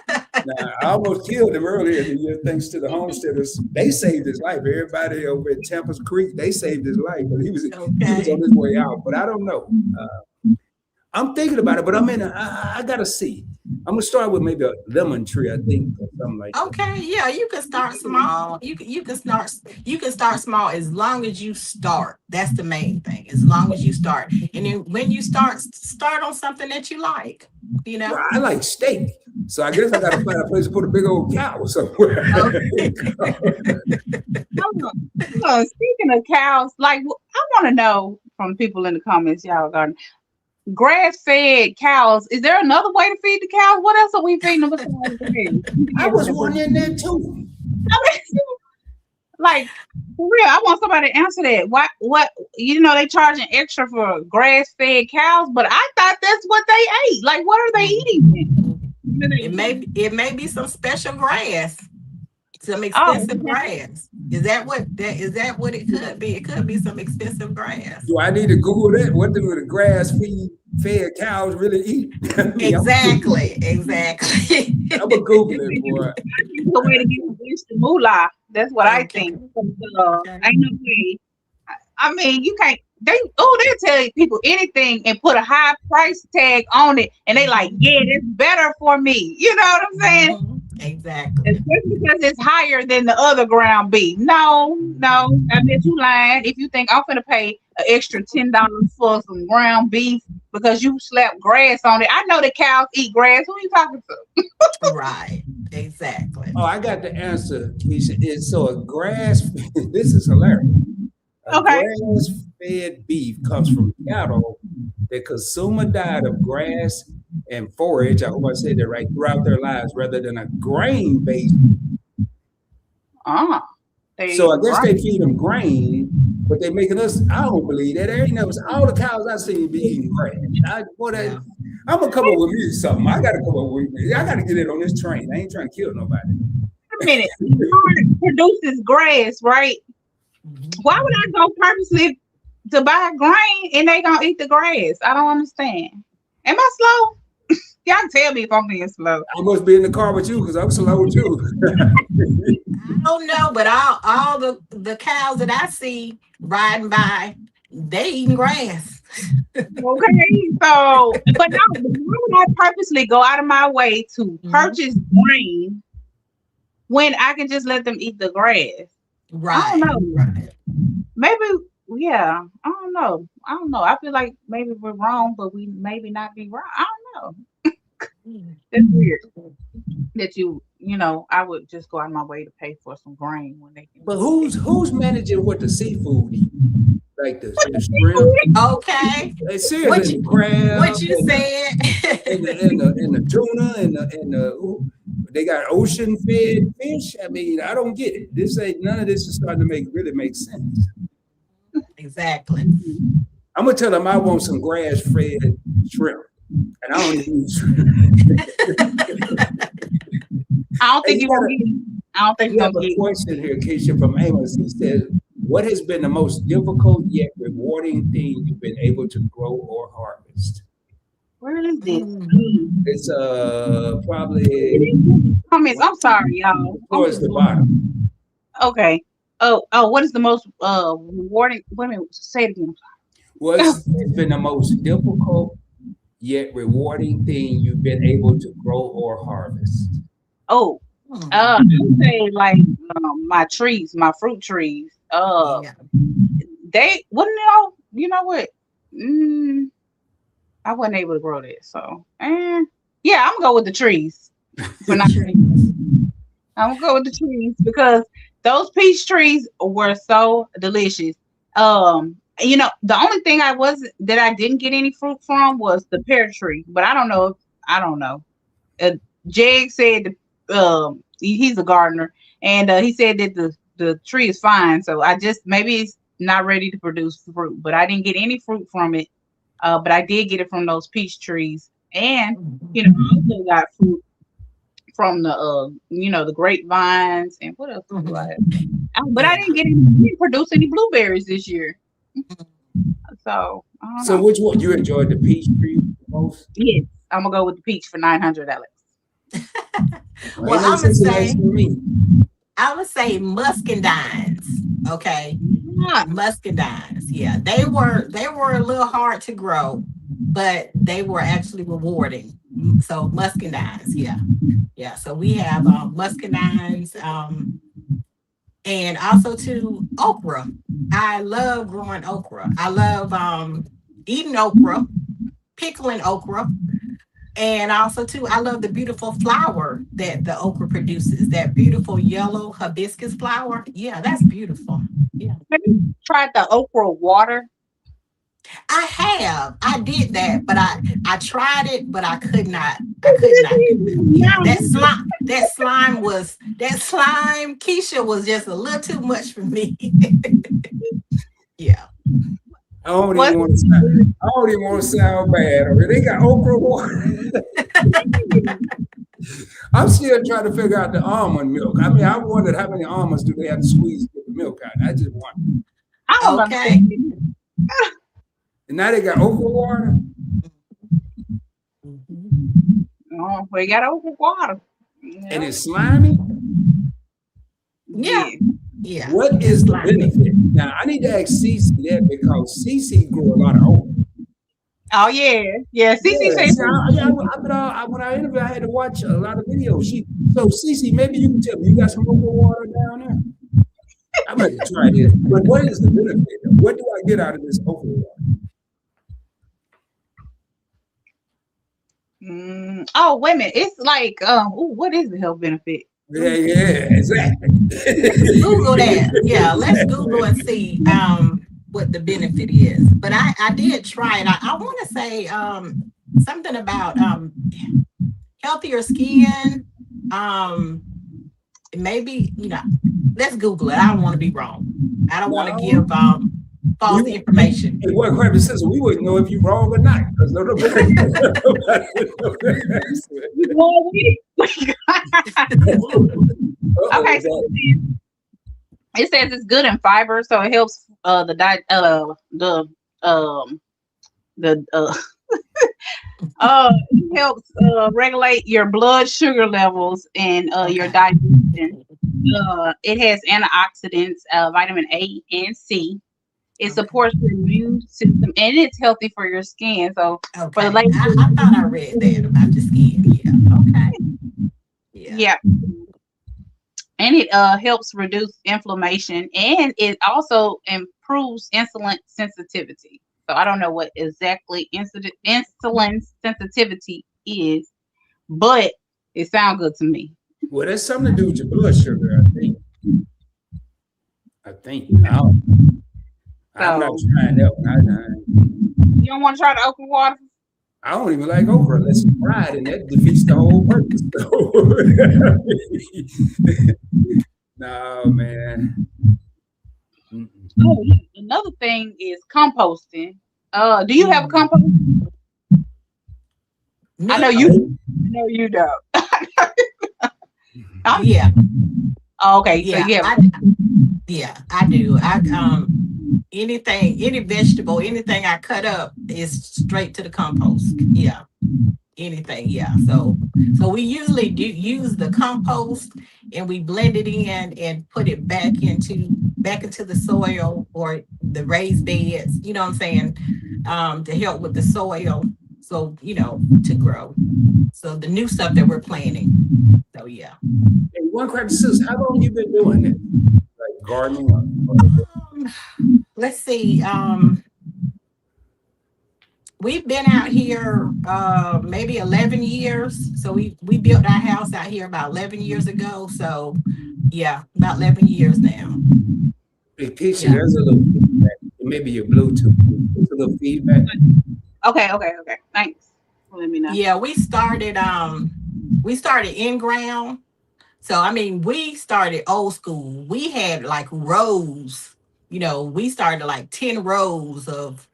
Now, I almost killed him earlier in the year thanks to the homesteaders. They saved his life. Everybody over at Tampa's Creek, they saved his life, but he was on his way out. But I don't know. I'm thinking about it, but I gotta see. I'm gonna start with maybe a lemon tree, I think, or something like that. Okay, yeah, you can start small. You can start small as long as you start. That's the main thing. As long as you start, and then when you start on something that you like. Well, I like steak, so I guess I gotta find a place to put a big old cow somewhere. Okay. Speaking of cows, like I want to know from people in the comments, y'all garden. Grass-fed cows. Is there another way to feed the cows? What else are we feeding them besides grass? I was wondering that too. Like for real, I want somebody to answer that. What they charging extra for grass-fed cows, but I thought that's what they ate. Like, what are they eating? It may be some special grass, some expensive grass. Is that what it could be? It could be some expensive grass. Do I need to Google that? What do the grass-fed cows really eat? Exactly. I'm gonna Google it, boy. It's a way to get the moolah. That's what I think. Ain't no way. I mean, you can't. They'll tell people anything and put a high price tag on it, and they like, yeah, it's better for me. You know what I'm saying? Mm-hmm. Exactly. Especially because it's higher than the other ground beef. No, I bet you lying. If you think I'm gonna pay an extra $10 for some ground beef because you slapped grass on it, I know the cows eat grass. Who are you talking to? Right. Exactly. Oh, I got the answer. So a grass. This is hilarious. Grass-fed beef comes from cattle that consume a diet of grass and forage. I hope I said that right, throughout their lives, rather than a grain-based. So I guess they feed them grain, but they're making us. I don't believe that. There ain't never all the cows I seen be eating grass. I'm gonna come up with me something. I gotta come up with me. I gotta get it on this train. I ain't trying to kill nobody. Wait a minute. Yard produces grass, right? Why would I go purposely to buy grain and they gonna eat the grass? I don't understand. Am I slow? Y'all tell me if I'm being slow. I must be in the car with you because I'm slow too. I don't know, but all the cows that I see riding by, they eating grass. Okay, so but no, why would I purposely go out of my way to purchase grain when I can just let them eat the grass? Right. I don't know. Right. Maybe, yeah. I don't know. I don't know. I feel like maybe we're wrong, but we maybe not be wrong. I don't know. That's weird. That you know, I would just go out of my way to pay for some grain when they can. But who's managing what the seafood eat? Like the shrimp? Okay. Seriously, the crab. What you said? And the tuna and the they got ocean fed fish. I mean, I don't get it. None of this is starting to really make sense. Exactly. I'm gonna tell them I want some grass fed shrimp. And I don't even I don't think you gonna get it. I don't think we you're have gonna a get it. question here, Keisha, from Amos. He says, what has been the most difficult yet rewarding thing you've been able to grow or harvest? Where is this? It's probably Comments. I'm sorry, y'all. towards the bottom. Okay. Oh, what is the most rewarding? Wait a minute. Say it again. What's been the most difficult yet rewarding thing you've been able to grow or harvest? Oh, I would say like my trees, my fruit trees. They wouldn't know. You know what? I wasn't able to grow that, so yeah, I'm gonna go with the trees. I'm gonna go with the trees because those peach trees were so delicious. You know, the only thing that I didn't get any fruit from was the pear tree, but I don't know. Jag said he's a gardener, and he said that the tree is fine. So maybe it's not ready to produce fruit, but I didn't get any fruit from it. But I did get it from those peach trees, and you know, I also got fruit from the the grapevines and what else do I have? But I didn't produce any blueberries this year. So which one you enjoyed, the peach tree the most? Yes, I'm gonna go with the peach for $900. Well, I would say muscadines. Okay, muscadines. Yeah, they were a little hard to grow, but they were actually rewarding. So muscadines, yeah. So we have muscadines, and also too okra. I love growing okra. I love eating okra, pickling okra. And also too, I love the beautiful flower that the okra produces, that beautiful yellow hibiscus flower. Yeah, that's beautiful. Yeah. Have you tried the okra water? I did that, but I tried it, but I could not. Yeah, that slime, Keisha, was just a little too much for me. Yeah. I don't even want to sound bad. Or they got okra water. I'm still trying to figure out the almond milk. I mean, I wondered how many almonds do they have to squeeze to get the milk out. I just wondered. Okay. And now they got okra water. Oh, we got okra water. And it's slimy. Yeah. Yeah. What is the benefit? Now I need to ask Cece that because Cece grew a lot of okra. Oh yeah. Cece said. When I interviewed, I had to watch a lot of videos. So Cece, maybe you can tell me, you got some okra water down there? I'm going to try this. But what is the benefit? What do I get out of this okra water? Oh, wait a minute. It's like, what is the health benefit? Yeah, exactly. Google that. Yeah, let's Google and see what the benefit is. But I did try it. I want to say something about healthier skin. Maybe, let's Google it. I don't want to be wrong. I don't want to give false information. It wasn't crap sister. We wouldn't know if you wrong or not because nobody Okay, so it says it's good in fiber, so it helps it helps regulate your blood sugar levels and your digestion. It has antioxidants, vitamin A and C. It supports your immune system, and it's healthy for your skin. So for the ladies, I thought I read that about the skin. Yeah. Okay. Yeah. And it helps reduce inflammation, and it also improves insulin sensitivity. So I don't know what exactly insulin sensitivity is, but it sounds good to me. Well, that's something to do with your blood sugar, I think. I'm not trying that one. You don't want to try the okra water? I don't even like okra unless it's fried, and that defeats the whole purpose. No, man. Oh, another thing is composting. Do you have a compost? I know you. I know you don't. Yeah. Okay. Yeah. So I do. Any vegetable, anything I cut up is straight to the compost. Yeah. Anything. Yeah. So we usually do use the compost and we blend it in and put it back into the soil or the raised beds, you know what I'm saying? To help with the soil. So, to grow. So the new stuff that we're planting. So yeah. Hey, one crap sis, how long you been doing it? Like gardening? Let's see. We've been out here maybe 11 years. So we built our house out here about 11 years ago. So yeah, about 11 years now. Hey, Keisha, there's a little feedback. Maybe your Bluetooth. There's a little feedback. Okay. Thanks. Let me know. Yeah, we started in ground. So I mean, we started old school. We had like rows, we started like 10 rows of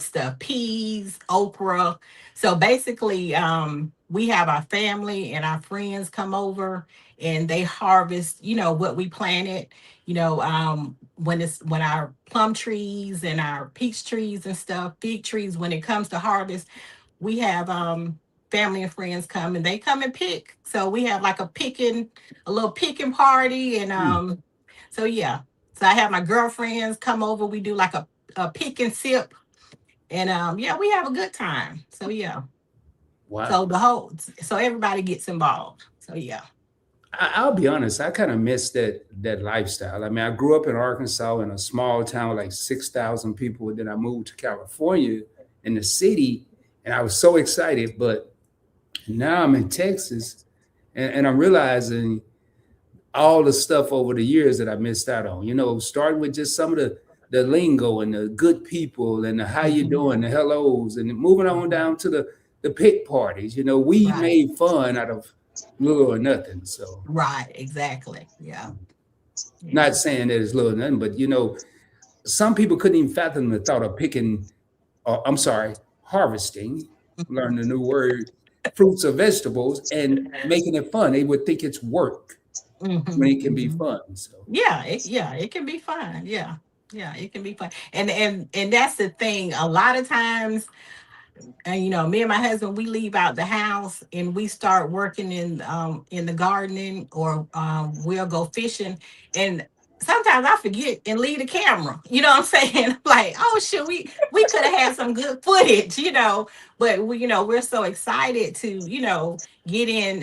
stuff, peas, okra. So basically, we have our family and our friends come over and they harvest, what we planted, when our plum trees and our peach trees and stuff, fig trees, when it comes to harvest, we have family and friends come and they come and pick. So we have like a little picking party. And so yeah. So I have my girlfriends come over. We do like a pick and sip. And yeah, we have a good time. So yeah. Wow. So everybody gets involved. So yeah. I'll be honest, I kind of miss that lifestyle. I mean, I grew up in Arkansas in a small town with like 6,000 people. Then I moved to California in the city, and I was so excited. But now I'm in Texas, and I'm realizing all the stuff over the years that I missed out on. Starting with just some of the lingo and the good people and the how you doing, the hellos, and moving on down to the pit parties. We made fun out of little or nothing. So right, exactly. Yeah. Not saying that it's little or nothing, but some people couldn't even fathom the thought of picking, harvesting, learn a new word, fruits or vegetables, and making it fun. They would think it's work when it can be fun. So it can be fun. Yeah, it can be fun. And that's the thing. A lot of times, and me and my husband, we leave out the house and we start working in the gardening, or we'll go fishing, and sometimes I forget and leave the camera. You know what I'm saying? Like, oh shoot, we could have had some good footage, but we're so excited to get in,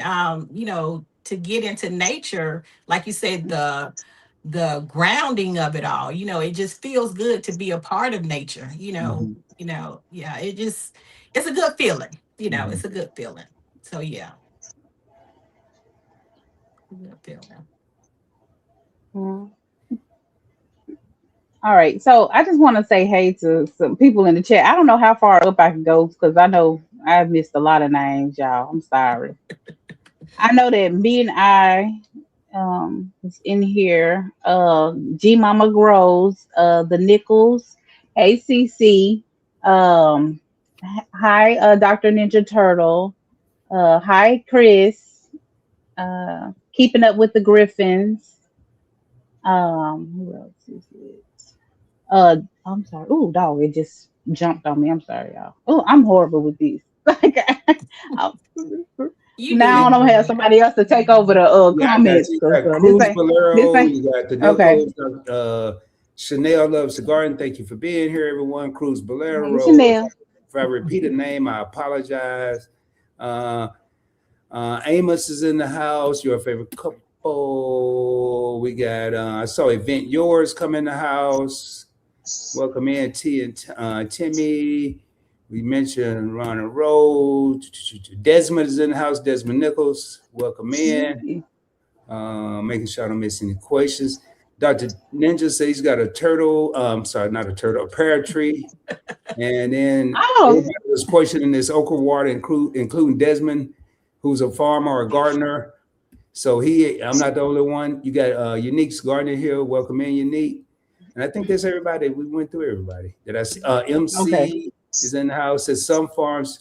to get into nature, like you said, the grounding of it all. It just feels good to be a part of nature. Yeah, it's a good feeling. It's a good feeling. So yeah, good feeling. All right. So I just want to say hey to some people in the chat. I don't know how far up I can go because I know I've missed a lot of names, y'all. I'm sorry. I know that me and I was in here. G Mama Grows, the Nichols, ACC. Um, Hi, Dr. Ninja Turtle. Hi, Chris. Keeping up with the Griffins. Who else is it? I'm sorry. Oh, dog, it just jumped on me. I'm sorry, y'all. Oh, I'm horrible with these. Like, I, You now I doing don't have good. somebody else to take over the Yeah, I got comments you. You because got this Cruz ain't this Bolero. ain't You got the okay. Dildos. Chanel loves the garden. Thank you for being here, everyone. Cruz Hey, Bolero. Chanel. If I repeat a name, I apologize. Uh, Amos is in the house. Your favorite couple. We got. I saw Event Yours come in the house. Welcome in, T and Timmy. We mentioned Ronald Road. Desmond is in the house. Desmond Nichols. Welcome in. Making sure I don't miss any questions. Dr. Ninja says he's got a turtle. Sorry, not a turtle, a pear tree. And then Oh, everybody was questioning this okra water, including Desmond, who's a farmer or a gardener. So I'm not the only one. You got Unique's gardener here. Welcome in, Unique. And I think that's everybody. We went through everybody. Did I see? okay. MC is in the house. Says some farms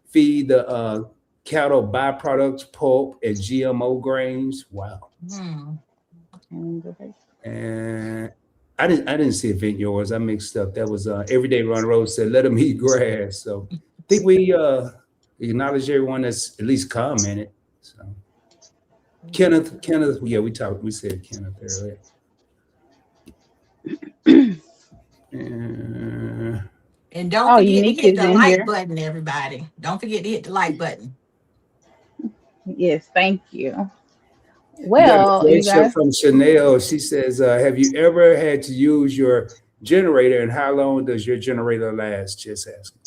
feed the cattle byproducts, pulp, and GMO grains. Wow. Hmm. And I didn't see Event Yours. I mixed up. That was Everyday Run Road said let them eat grass. So I think we acknowledge everyone that's at least commented. So Kenneth, yeah, we said Kenneth earlier. Uh, And don't Oh, forget to Unique hit is the in like here. button, everybody. Don't forget to hit the like button. Yes, thank you. we got a Well, you question guys. from Chanel. She says, "Have you ever had to use your generator, and how long does your generator last?" Just asking.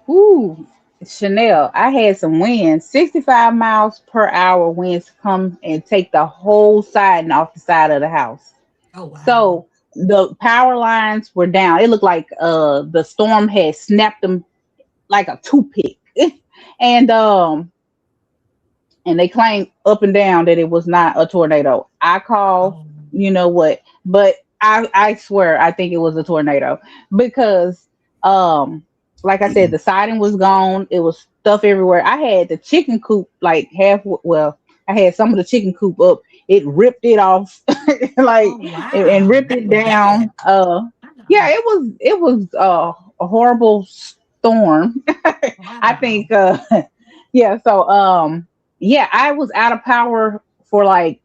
Ooh, Chanel, I had some winds, 65 miles per hour winds come and take the whole siding off the side of the house. Oh wow. So the power lines were down. It looked like the storm had snapped them like a toothpick. and and they claimed up and down that it was not a tornado. I call, Oh. you know what, but I swear I think it was a tornado because um like I said, the siding was gone. It was stuff everywhere. I had the chicken coop like half. Well, I had some of the chicken coop up. It ripped it off, like Oh and wow. ripped That it was bad. down. Yeah, it was a horrible storm. I Wow. think. Yeah. So yeah, I was out of power for like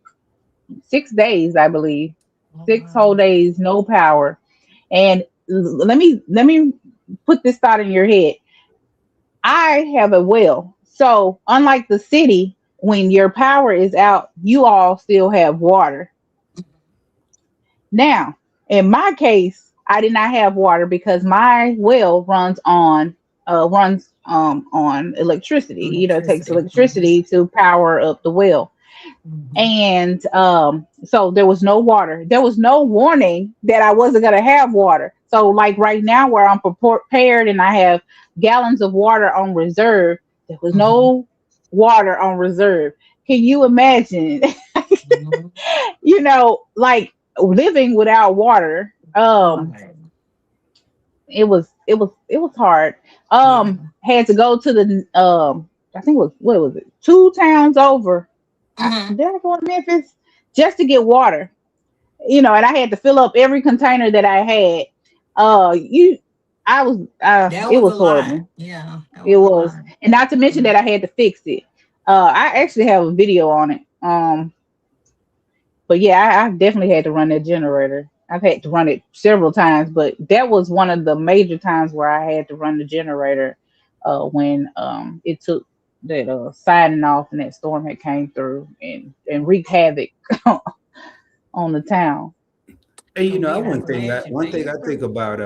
6 days, I believe. Oh, 6 whole days, no power. And let me put this thought in your head. I have a well. So unlike the city, when your power is out, you all still have water. Now, in my case, I did not have water because my well runs on electricity. It takes electricity. electricity to power up the well. Hmm. And so there was no water. There was no warning that I wasn't going to have water. So like right now where I'm prepared and I have gallons of water on reserve, there was Hmm. no water on reserve. Can you imagine? Hmm. Like living without water. Right. It was hard. Yeah. Had to go to the I think it was, what was it, 2 towns over. Hmm. Did I go to Memphis just to get water? And I had to fill up every container that I had. You I was That It was a was lot. horrible. Yeah, that It was a was. lot. And not to mention that I had to fix it. I actually have a video on it. But yeah, I definitely had to run that generator. I've had to run it several times, but that was one of the major times where I had to run the generator when it took that siding off and that storm had came through and wreaked havoc on the town. Hey, Oh yeah, I'm one thing glad you one made thing I it think through. about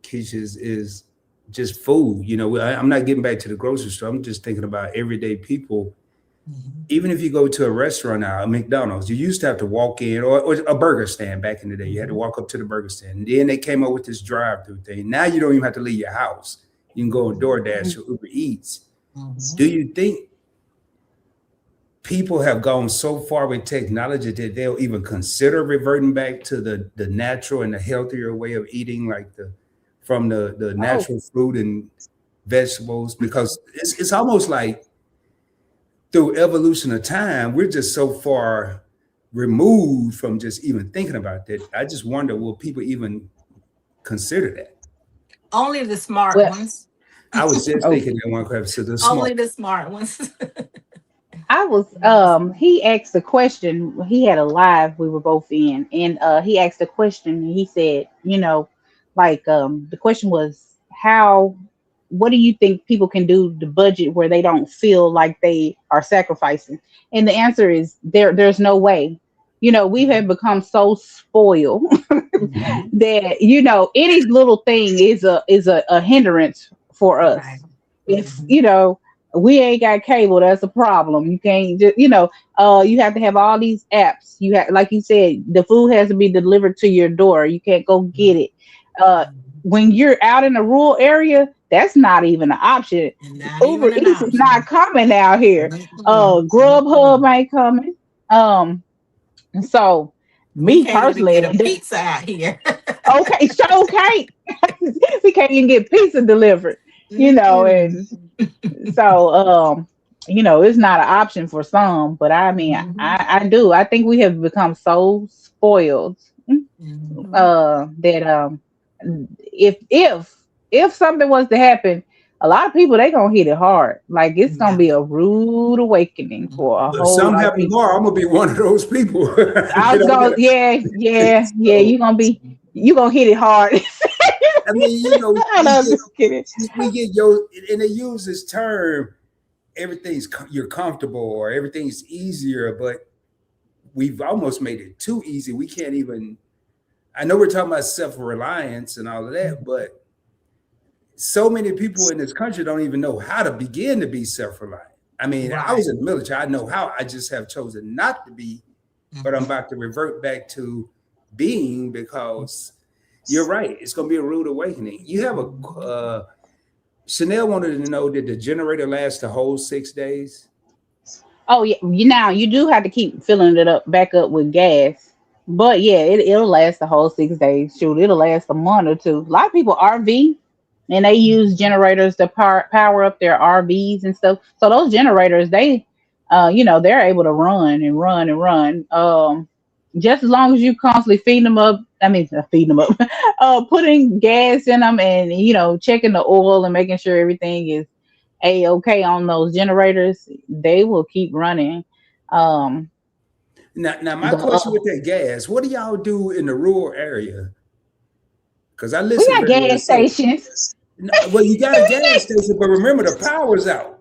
Keisha is just food. I'm not getting back to the grocery store. I'm just thinking about everyday people. Hmm. Even if you go to a restaurant now, a McDonald's, you used to have to walk in, or a burger stand back in the day. You had to Hmm. walk up to the burger stand. And then they came up with this drive-through thing. Now you don't even have to leave your house. You can go on DoorDash or Uber Eats. Hmm. Do you think people have gone so far with technology that they'll even consider reverting back to the natural and the healthier way of eating, like the from the Oh, natural fruit and vegetables, because it's almost like through evolution of time, we're just so far removed from just even thinking about that. I just wonder, will people even consider that? Only the smart well, ones. I was just oh, thinking that one question. So the smart. Only the smart ones. I was he asked a question. He had a live we were both in, and he asked a question and he said, like the question was how what do you think people can do to budget where they don't feel like they are sacrificing? And the answer is there's no way. We have become so spoiled Mhm. that any little thing is a hindrance for Right. us. If Mhm. we ain't got cable, that's a problem. You can't just you have to have all these apps. You have, like you said, the food has to be delivered to your door. You can't go get it. uh Mhm. when you're out in a rural area, that's not even an option. And not Uber even an Eats is not option. coming out here. Mm-mm. Grubhub Mm-mm. ain't coming. So We me can't even get personally, a pizza out here. okay, so okay, we can't even get pizza delivered, Mm-mm. and so it's not an option for some. But I mean, Mhm. I think we have become so spoiled Mhm. that if something was to happen, a lot of people they gonna hit it hard. Like it's gonna Yeah. be a rude awakening for a Mhm. If whole something lot of happened people. tomorrow, I'm gonna be one of those people. I was going, yeah, yeah, yeah. So, You gonna hit it hard. I mean, I'm not just kidding. we get yo, and they use this term, you're comfortable or everything's easier, but we've almost made it too easy. We can't even. I know we're talking about self-reliance and all of that, but so many people in this country don't even know how to begin to be self-reliant. I mean, I Right. was in the military. I know how. I just have chosen not to be, but I'm Mhm. about to revert back to being, because you're right. It's going to be a rude awakening. You have a Mhm. Chanel wanted to know, did the generator last the whole 6 days? Oh yeah, you do have to keep filling it up back up with gas. But yeah, it'll last the whole 6 days. Shoot, it'll last a month or two. A lot of people RV and they use Mhm. generators to power up their RVs and stuff. So those generators, they're able to run and run and run. Just as long as you constantly feeding them up. I mean, feeding them up, putting gas in them, and checking the oil and making sure everything is a okay on those generators. They will keep running. Um, Now, my the question with that gas, what do y'all do in the rural area? Because I we listen got very well. gas So, stations. well, you got a gas station, but remember the power's out.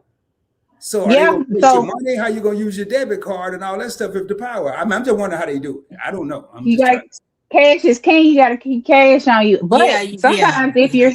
So are they Yeah, gonna take your so money? How you gonna use your debit card and all that stuff if the power? I'm just wondering how they do it. I don't know. I'm you just got trying. cash is king. You got to keep cash on you. Yeah. But Yeah. sometimes if Yeah. you're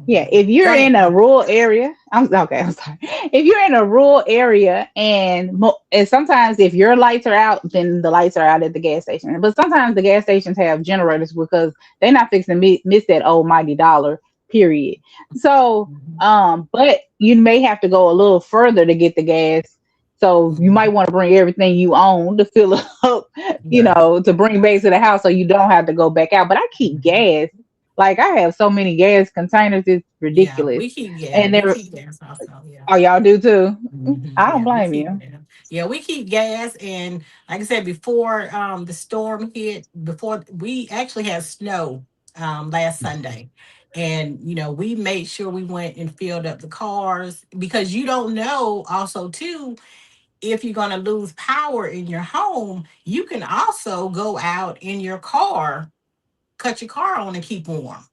Yeah, Mhm. if you're Go in ahead. a rural area, I'm okay. I'm sorry. If you're in a rural area and sometimes if your lights are out, then the lights are out at the gas station. But sometimes the gas stations have generators because they're not fixing to miss that almighty dollar. Period. So, Mhm. but you may have to go a little further to get the gas. So you might Mhm. want to bring everything you own to fill up, Yeah. to bring back to the house so you don't have to go back out. But I keep Mhm. gas. Like I have so many gas containers, it's Yeah. ridiculous. Yeah. And We they're keep gas also. Yeah. oh y'all do too. Mhm. I don't Yeah, we blame keep you. gas. Yeah, we keep gas, and like I said before, the storm hit. Before we actually had snow last Sunday, and we made sure we went and filled up the cars because you don't know. Also, too, if you're going to lose power in your home, you can also go out in your car, cut your car on, and keep warm.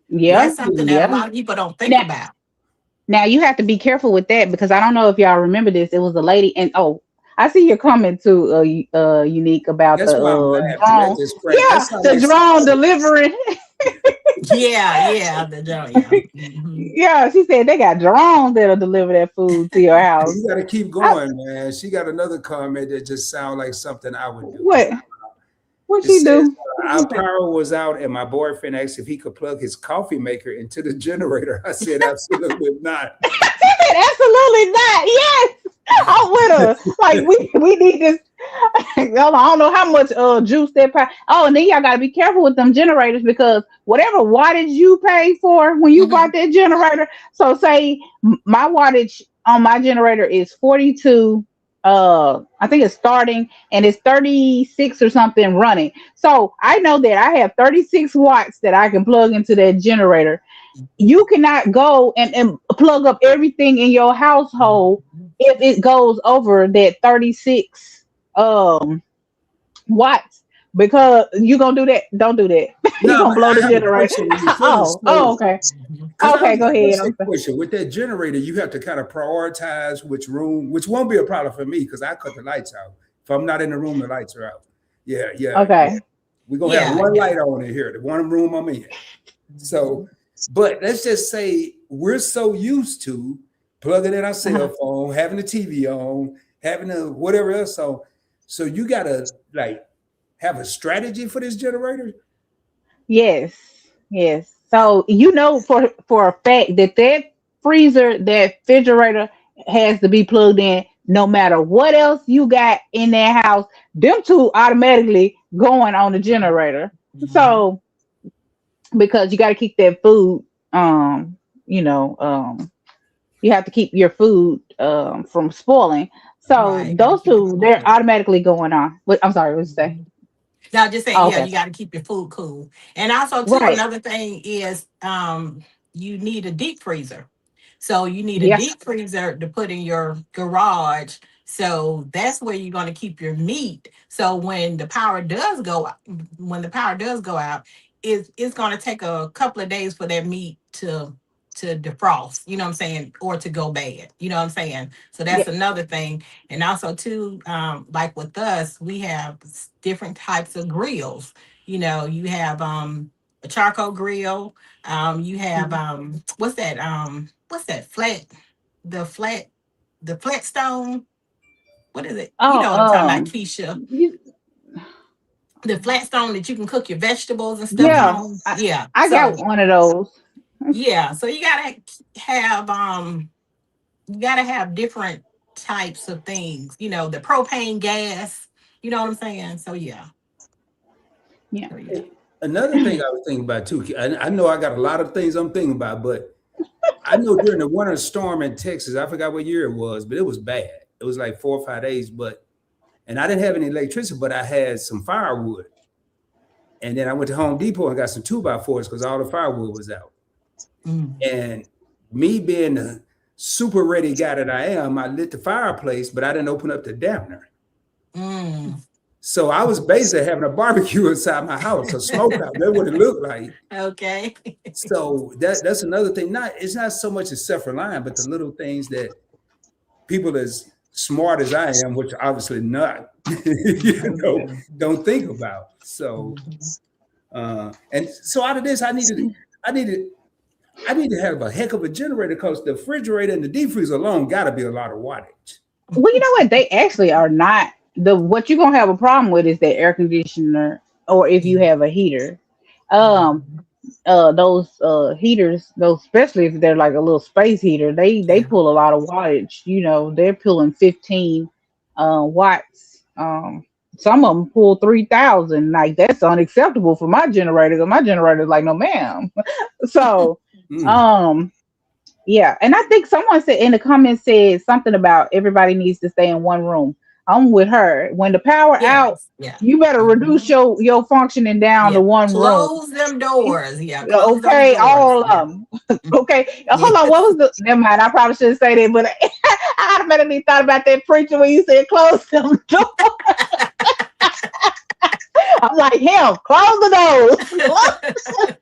Yeah, That's something that a yeah. lot of people don't think Now about. now you have to be careful with that because I don't know if y'all remember this. It was a lady and I see your comment too, unique about That's the why I'm laughing. That drone. just crazy. That Yeah, sounds the like drone something. delivering. Yeah, yeah, yeah. Mhm. Yeah, she said they got drones that'll deliver that food to your house. You got to keep I, going, man. She got another comment that just sounds like something I would do. what? What It she says, do? What she our say? power was out, and my boyfriend asked if he could plug his coffee maker into the generator. I said, absolutely not. She said absolutely not. Yes. I'm with her. Like we need this. I don't know how much juice that oh, and then y'all gotta be careful with them generators because whatever wattage you pay for when you bought Mhm. that generator. So say my wattage on my generator is 42. I think it's starting and it's 36 or something running. So I know that I have 36 watts that I can plug into that generator. You cannot go and plug up everything in your household if it goes over that 36 um watts because you gonna do that. Don't do that. You're No, gonna but blow the I have a generator. question when you finish. Oh, okay. Because I Okay, was go like, ahead. what's the question with that generator? You have to kind of prioritize which room, which won't be a problem for me because I cut the lights out. If I'm not in the room, the lights are out. Yeah, yeah, yeah. Okay. We're gonna have Yeah, one yeah. light on in here, the one room I'm in. So, but let's just say we're so used to plugging in our cell Uh-huh. phone, having the TV on, having the whatever else on. So you gotta like have a strategy for this generator. Yes. Yes. So you know for a fact that that freezer, that refrigerator has to be plugged in no matter what else you got in that house. Them two automatically going on the generator. Mhm. So because you got to keep that food you know you have to keep your food from spoiling, so Right. Got to those keep your two food they're cool. automatically going on. I'm sorry, what did you say? Mhm. Now, just saying, Oh, yeah, okay. you got to keep your food cool. And also, too, Right. another thing is you need a deep freezer. So you need a Yeah. deep freezer to put in your garage. So that's where you're going to keep your meat. So when the power does go out, it's going to take a couple of days for that meat to defrost. You know what I'm saying, or to go bad. You know what I'm saying. So Yeah. that's another thing. And also too, like with us, we have different types of grills. You know, you have a charcoal grill. You have Mhm. what's that the flat the flat stone? What is it? You Oh, know what I'm talking about, Keisha? you, The flat stone that you can cook your vegetables and stuff yeah, on. Yeah. I got So one of those. yeah. So have you gotta have different types of things. You know, the propane gas. You know what I'm saying? So yeah. Yeah. So yeah. Another thing I was thinking about too. I know I got a lot of things I'm thinking about, but I know during the winter storm in Texas, I forgot what year it was, but it was bad. It was like 4 or 5 days, and I didn't have any electricity, but I had some firewood. And then I went to Home Depot and got some 2x4s because all the firewood was out. Mm. And me being the super ready guy that I am, I lit the fireplace, but I didn't open up the dampener. Mm. So I was basically having a barbecue inside my house, a smokehouse. That's what it looked like. Okay. So that's another thing. It's not so much as self-reliant, but the little things that people as smart as I am, which obviously not, don't think about. So Mhm. and so out of this, I needed I need to have a heck of a generator because the refrigerator and the deep freeze alone got to be a lot of wattage. Well, you know what? They actually are not. The what you're gonna have a problem with is the air conditioner, or if you have a heater. Um, Mhm. those heaters, those especially if they're like a little space heater, they Yeah. pull a lot of wattage. They're pulling 15 watts. Some of them pull 3,000. Like that's unacceptable for my generator. 'Cause my generator is like, no, ma'am. So, Mm. um, yeah, and I think someone said in the comments said something about everybody needs to stay in one room. I'm with her. When the power out, Yes. Yeah. you better reduce Mhm. your functioning down to Yeah. one room. Close them doors. Yeah. Close those Okay, doors. all of Yeah. them. Okay, hold on. What Yes. was the? Never mind. I probably shouldn't say that, but I automatically thought about that preacher when you said close them doors. I'm like him. Close the doors.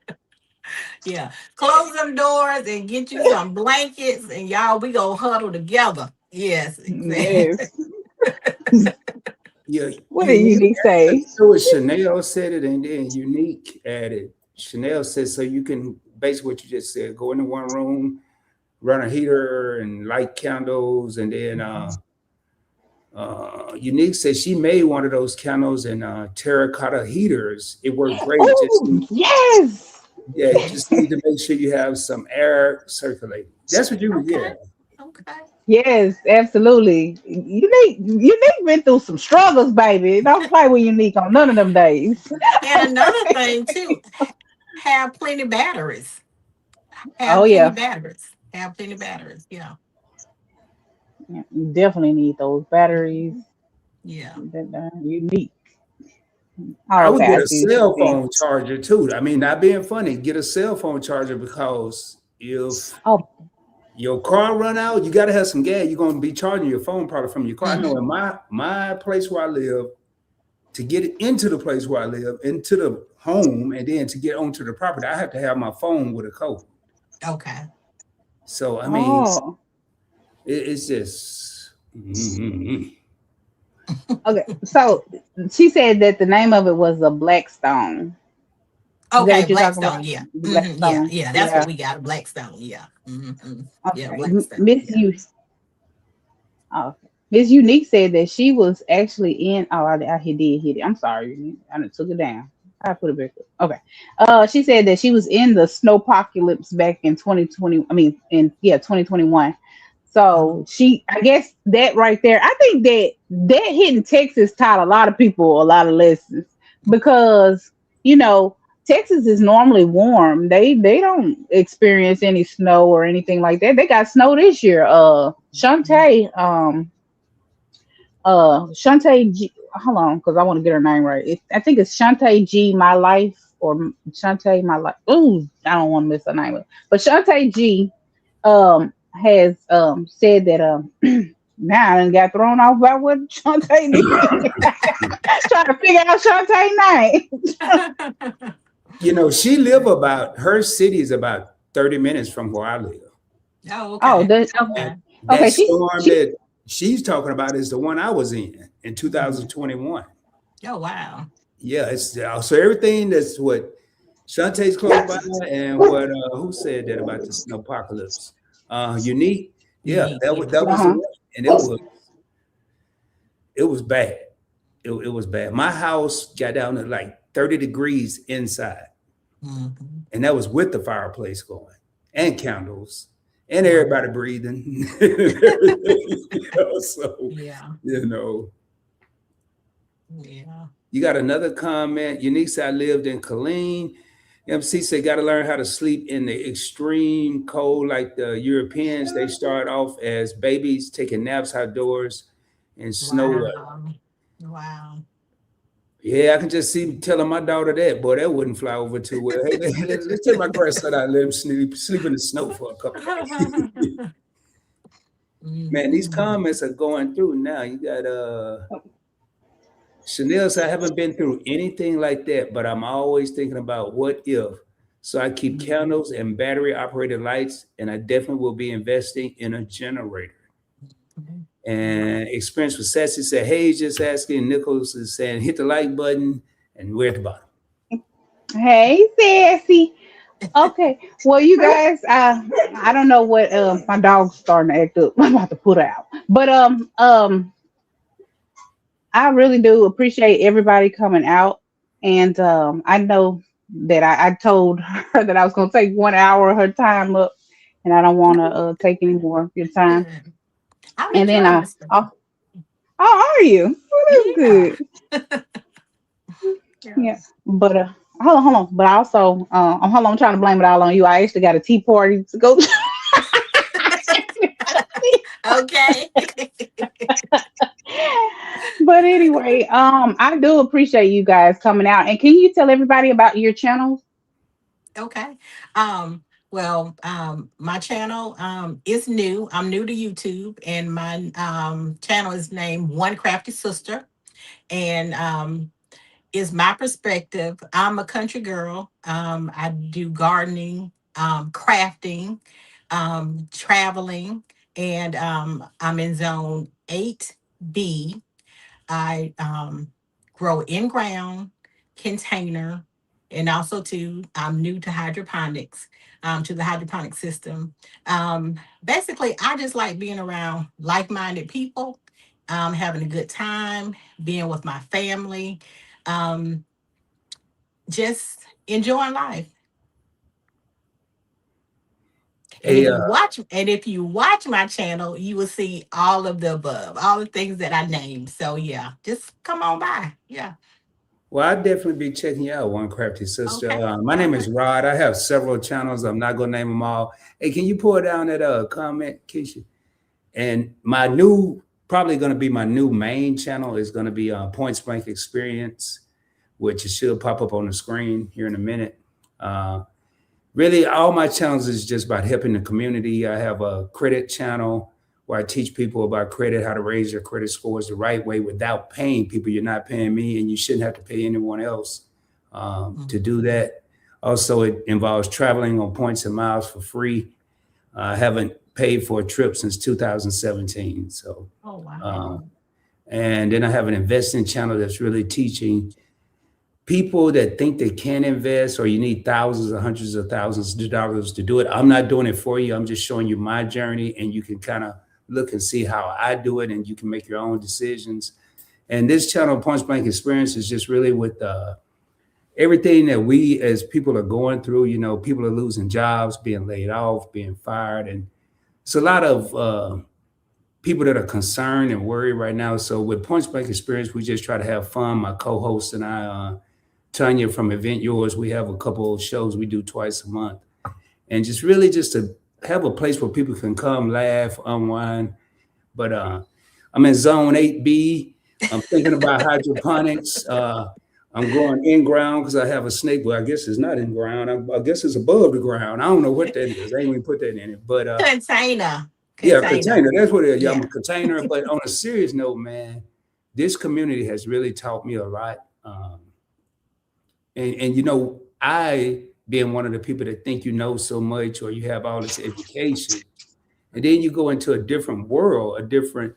Yeah. Close them doors and get you some blankets and y'all, we gonna huddle together. Yes, exactly. Yes. Yeah, What did unique. Unique say? So as Chanel said it, and then unique added. Chanel said so you can basically what you just said. Go into one room, run a heater and light candles, and then Unique said she made one of those candles and terracotta heaters. It worked great. Oh yes. Yeah, you just need to make sure you have some air circulating. That's what you, yeah. Okay. Okay. Yes, absolutely. Unique been through some struggles, baby. Don't play with Unique on none of them days. And another thing too, have plenty batteries. Oh Have plenty yeah. batteries. Have plenty batteries. Yeah. Yeah, you definitely need those batteries. Mhm. Yeah. That Unique. I Oh, would okay, get I a see what you're cell saying. phone charger too. I mean, not being funny, get a cell phone charger because if Oh, your car run out, you got to have some gas. You're gonna be charging your phone probably from your car. I know Hmm. in my place where I live, to get it into the place where I live, into the home, and then to get onto the property, I have to have my phone with a code. Okay. So I mean, oh. it's just Okay. So she said that the name of it was a Blackstone. Is that Okay. what you're talking about? Blackstone. Yeah. Yeah. Blackstone. Yeah. That's what Yeah. we got. Blackstone. Yeah. Yeah. Okay. Blackstone. Miss Yeah. you. Oh, okay. Miss Unique said that she was actually in. Oh, he did hit it. I'm sorry, Unique. I done took it down. I put it back up. Okay. She said that she was in the snowpocalypse back in 2020. I mean, in 2021. Oh, So I guess that right there, I think that hitting Texas taught a lot of people a lot of lessons because you know Texas is normally warm. They don't experience any snow or anything like that. They got snow this year. Shantae G, hold on, because I want to get her name right. I think it's Shantae G, My Life, or Shantae My Life. Ooh, I don't want to miss her name. But Shantae G has said that now I done got thrown off by what Shantae did. Trying to figure out Shantae name. she live about her city is about 30 minutes from where I live. oh, Oh, okay. okay. Okay. That Okay, storm she's that she's talking about is the one I was in Mhm. 2021. Oh, wow. Yeah, it's so everything that's what Shantae's close by, and what who said that about the snowpocalypse? Unique, yeah, Unique. that was Yeah. that was the uh-huh. one, and it was bad. It was bad. My house got down to like 30 degrees inside, Hmm. and that was with the fireplace going and candles and Wow. everybody breathing. So Yeah. you know. Yeah. You got another comment. Unique said, I lived in Killeen. MC said, got to learn how to sleep in the extreme cold like the Europeans. They start off as babies taking naps outdoors in snow weather. Wow. Wow. Yeah, I can just see telling my daughter that. Boy, that wouldn't fly over too well. Hey, let's take my grandson out and let him sleep in the snow for a couple days. Man, these Mhm. comments are going through now. You got Chanel said, I haven't been through anything like that, but I'm always thinking about what if. So I keep Mhm. candles and battery operated lights, and I definitely will be investing in a generator. Yeah. And Experience with Sassy said, Hey, just asking. Nichols is saying, hit the like button, and we're at the bottom. Hey, Sassy. Okay. Well, you guys, I don't know what my dog's starting to act up. I'm about to put her out. But I really do appreciate everybody coming out. And I know that I told her that I was gonna take 1 hour of her time up and I don't wanna take any more of your time. Good. I'm And then enjoying this stuff. oh, are you? Well, that's Yeah. good. Yeah. Yeah. But hold on. But also, hold on, I'm trying to blame it all on you. I actually got a tea party to go to. Okay. But anyway, I do appreciate you guys coming out. And can you tell everybody about your channels? Okay. My channel is new. I'm new to YouTube, and my channel is named One Crafty Sister. And is my perspective. I'm a country girl. I do gardening, crafting, traveling, and I'm in zone 8B. I grow in ground, container, and also too, I'm new to hydroponics, to the hydroponic system. Basically, I just like being around like-minded people, having a good time, being with my family, um, just enjoying life. And Hey, if you watch my channel, you will see all of the above, all the things that I named. So yeah, just come on by. Yeah. well, I'll definitely be checking you out, One Crafty Sister. Okay. My All name right. is Rod. I have several channels. I'm not gonna name them all. Hey, can you pull down that comment, Keisha? And my new, probably gonna be my new main channel is gonna be Point Blank Experience, which it should pop up on the screen here in a minute. Really, all my channels is just about helping the community. I have a credit channel where I teach people about credit, how to raise your credit scores the right way without paying people. You're not paying me, and you shouldn't have to pay anyone else to do that. Also, it involves traveling on points and miles for free. I haven't paid for a trip since 2017. So, Oh wow. and then I have an investing channel that's really teaching people that think they can invest, or you need thousands or hundreds of thousands of dollars to do it. I'm not doing it for you. I'm just showing you my journey, and you can kind of look and see how I do it, and you can make your own decisions. And this channel, Point Blank Experience, is just really with everything that we as people are going through. You know, people are losing jobs, being laid off, being fired. And it's a lot of people that are concerned and worried right now. So with Point Blank Experience, we just try to have fun. My co-host and I, Tanya from Event Yours, we have a couple of shows we do twice a month. And just really just to have a place where people can come, laugh, unwind. But I'm in zone 8B. I'm thinking about hydroponics. I'm growing in ground because I have a snake. Well, I guess it's not in ground. I guess it's above the ground. I don't know what that is. I ain't even put that in it. But Container. Yeah, container. That's what it is. Yeah, I'm Yeah. a container. But on a serious note, man, this community has really taught me a lot. And you know, I being one of the people that think you know so much, or you have all this education, and then you go into a different world, a different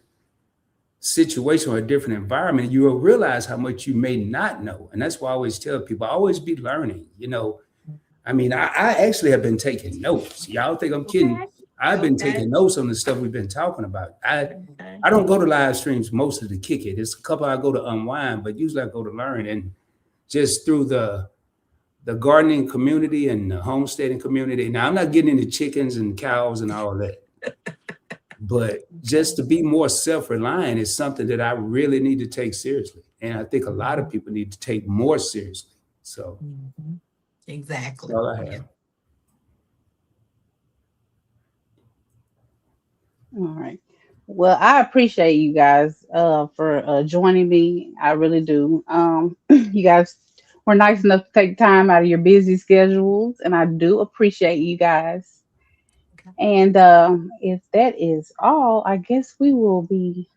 situation, or a different environment, you will realize how much you may not know. And that's why I always tell people, always be learning. You know, I mean, I actually have been taking notes. Y'all think I'm kidding? Okay. I've been taking notes on the stuff we've been talking about. I don't go to live streams mostly to kick it. It's a couple I go to unwind, but usually I go to learn. And just through the gardening community and the homesteading community. Now, I'm not getting into chickens and cows and all that, but just to be more self-reliant is something that I really need to take seriously. And I think a lot of people need to take more seriously. So Exactly. that's all I have. All right. Well, I appreciate you guys for joining me. I really do. You guys were nice enough to take time out of your busy schedules, and I do appreciate you guys. Okay. And if that is all, I guess we will be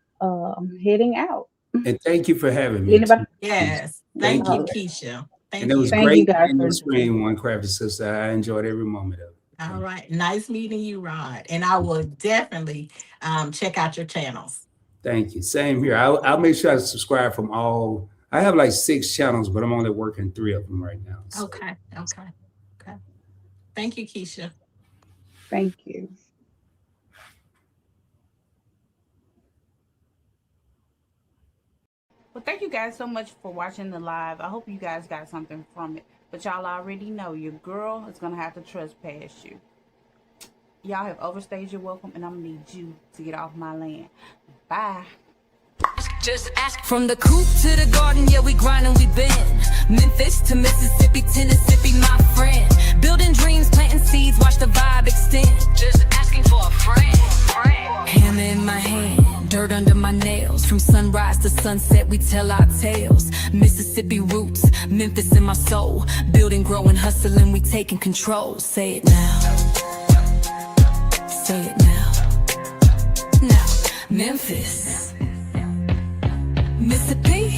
heading out. And thank you for having me. Anybody? Yes. Thank Thank you, you. Keisha. Thank And it was you. Thank great you guys being on for the screen, One Crafty Sister. I enjoyed every moment of it. All right. Nice meeting you, Rod. And I will definitely check out your channels. Thank you. Same here. I'll make sure I subscribe from all. I have like 6 channels, but I'm only working 3 of them right now. So. Okay. Thank you, Keisha. Thank you. Well, thank you guys so much for watching the live. I hope you guys got something from it. But y'all already know your girl is going to have to trespass you. Y'all have overstayed your welcome, and I'm going to need you to get off my land. Bye. Just ask. From the coop to the garden, yeah, we grind and we bend. Memphis to Mississippi, Tennessee, my friend. Building dreams, planting seeds, watch the vibe extend. Just asking for a friend. Hammer in my hand, dirt under my nails. From sunrise to sunset, we tell our tales. Mississippi roots, Memphis in my soul. Building, growing, hustling, we taking control. Say it now. Say it now. Now, Memphis. Mississippi.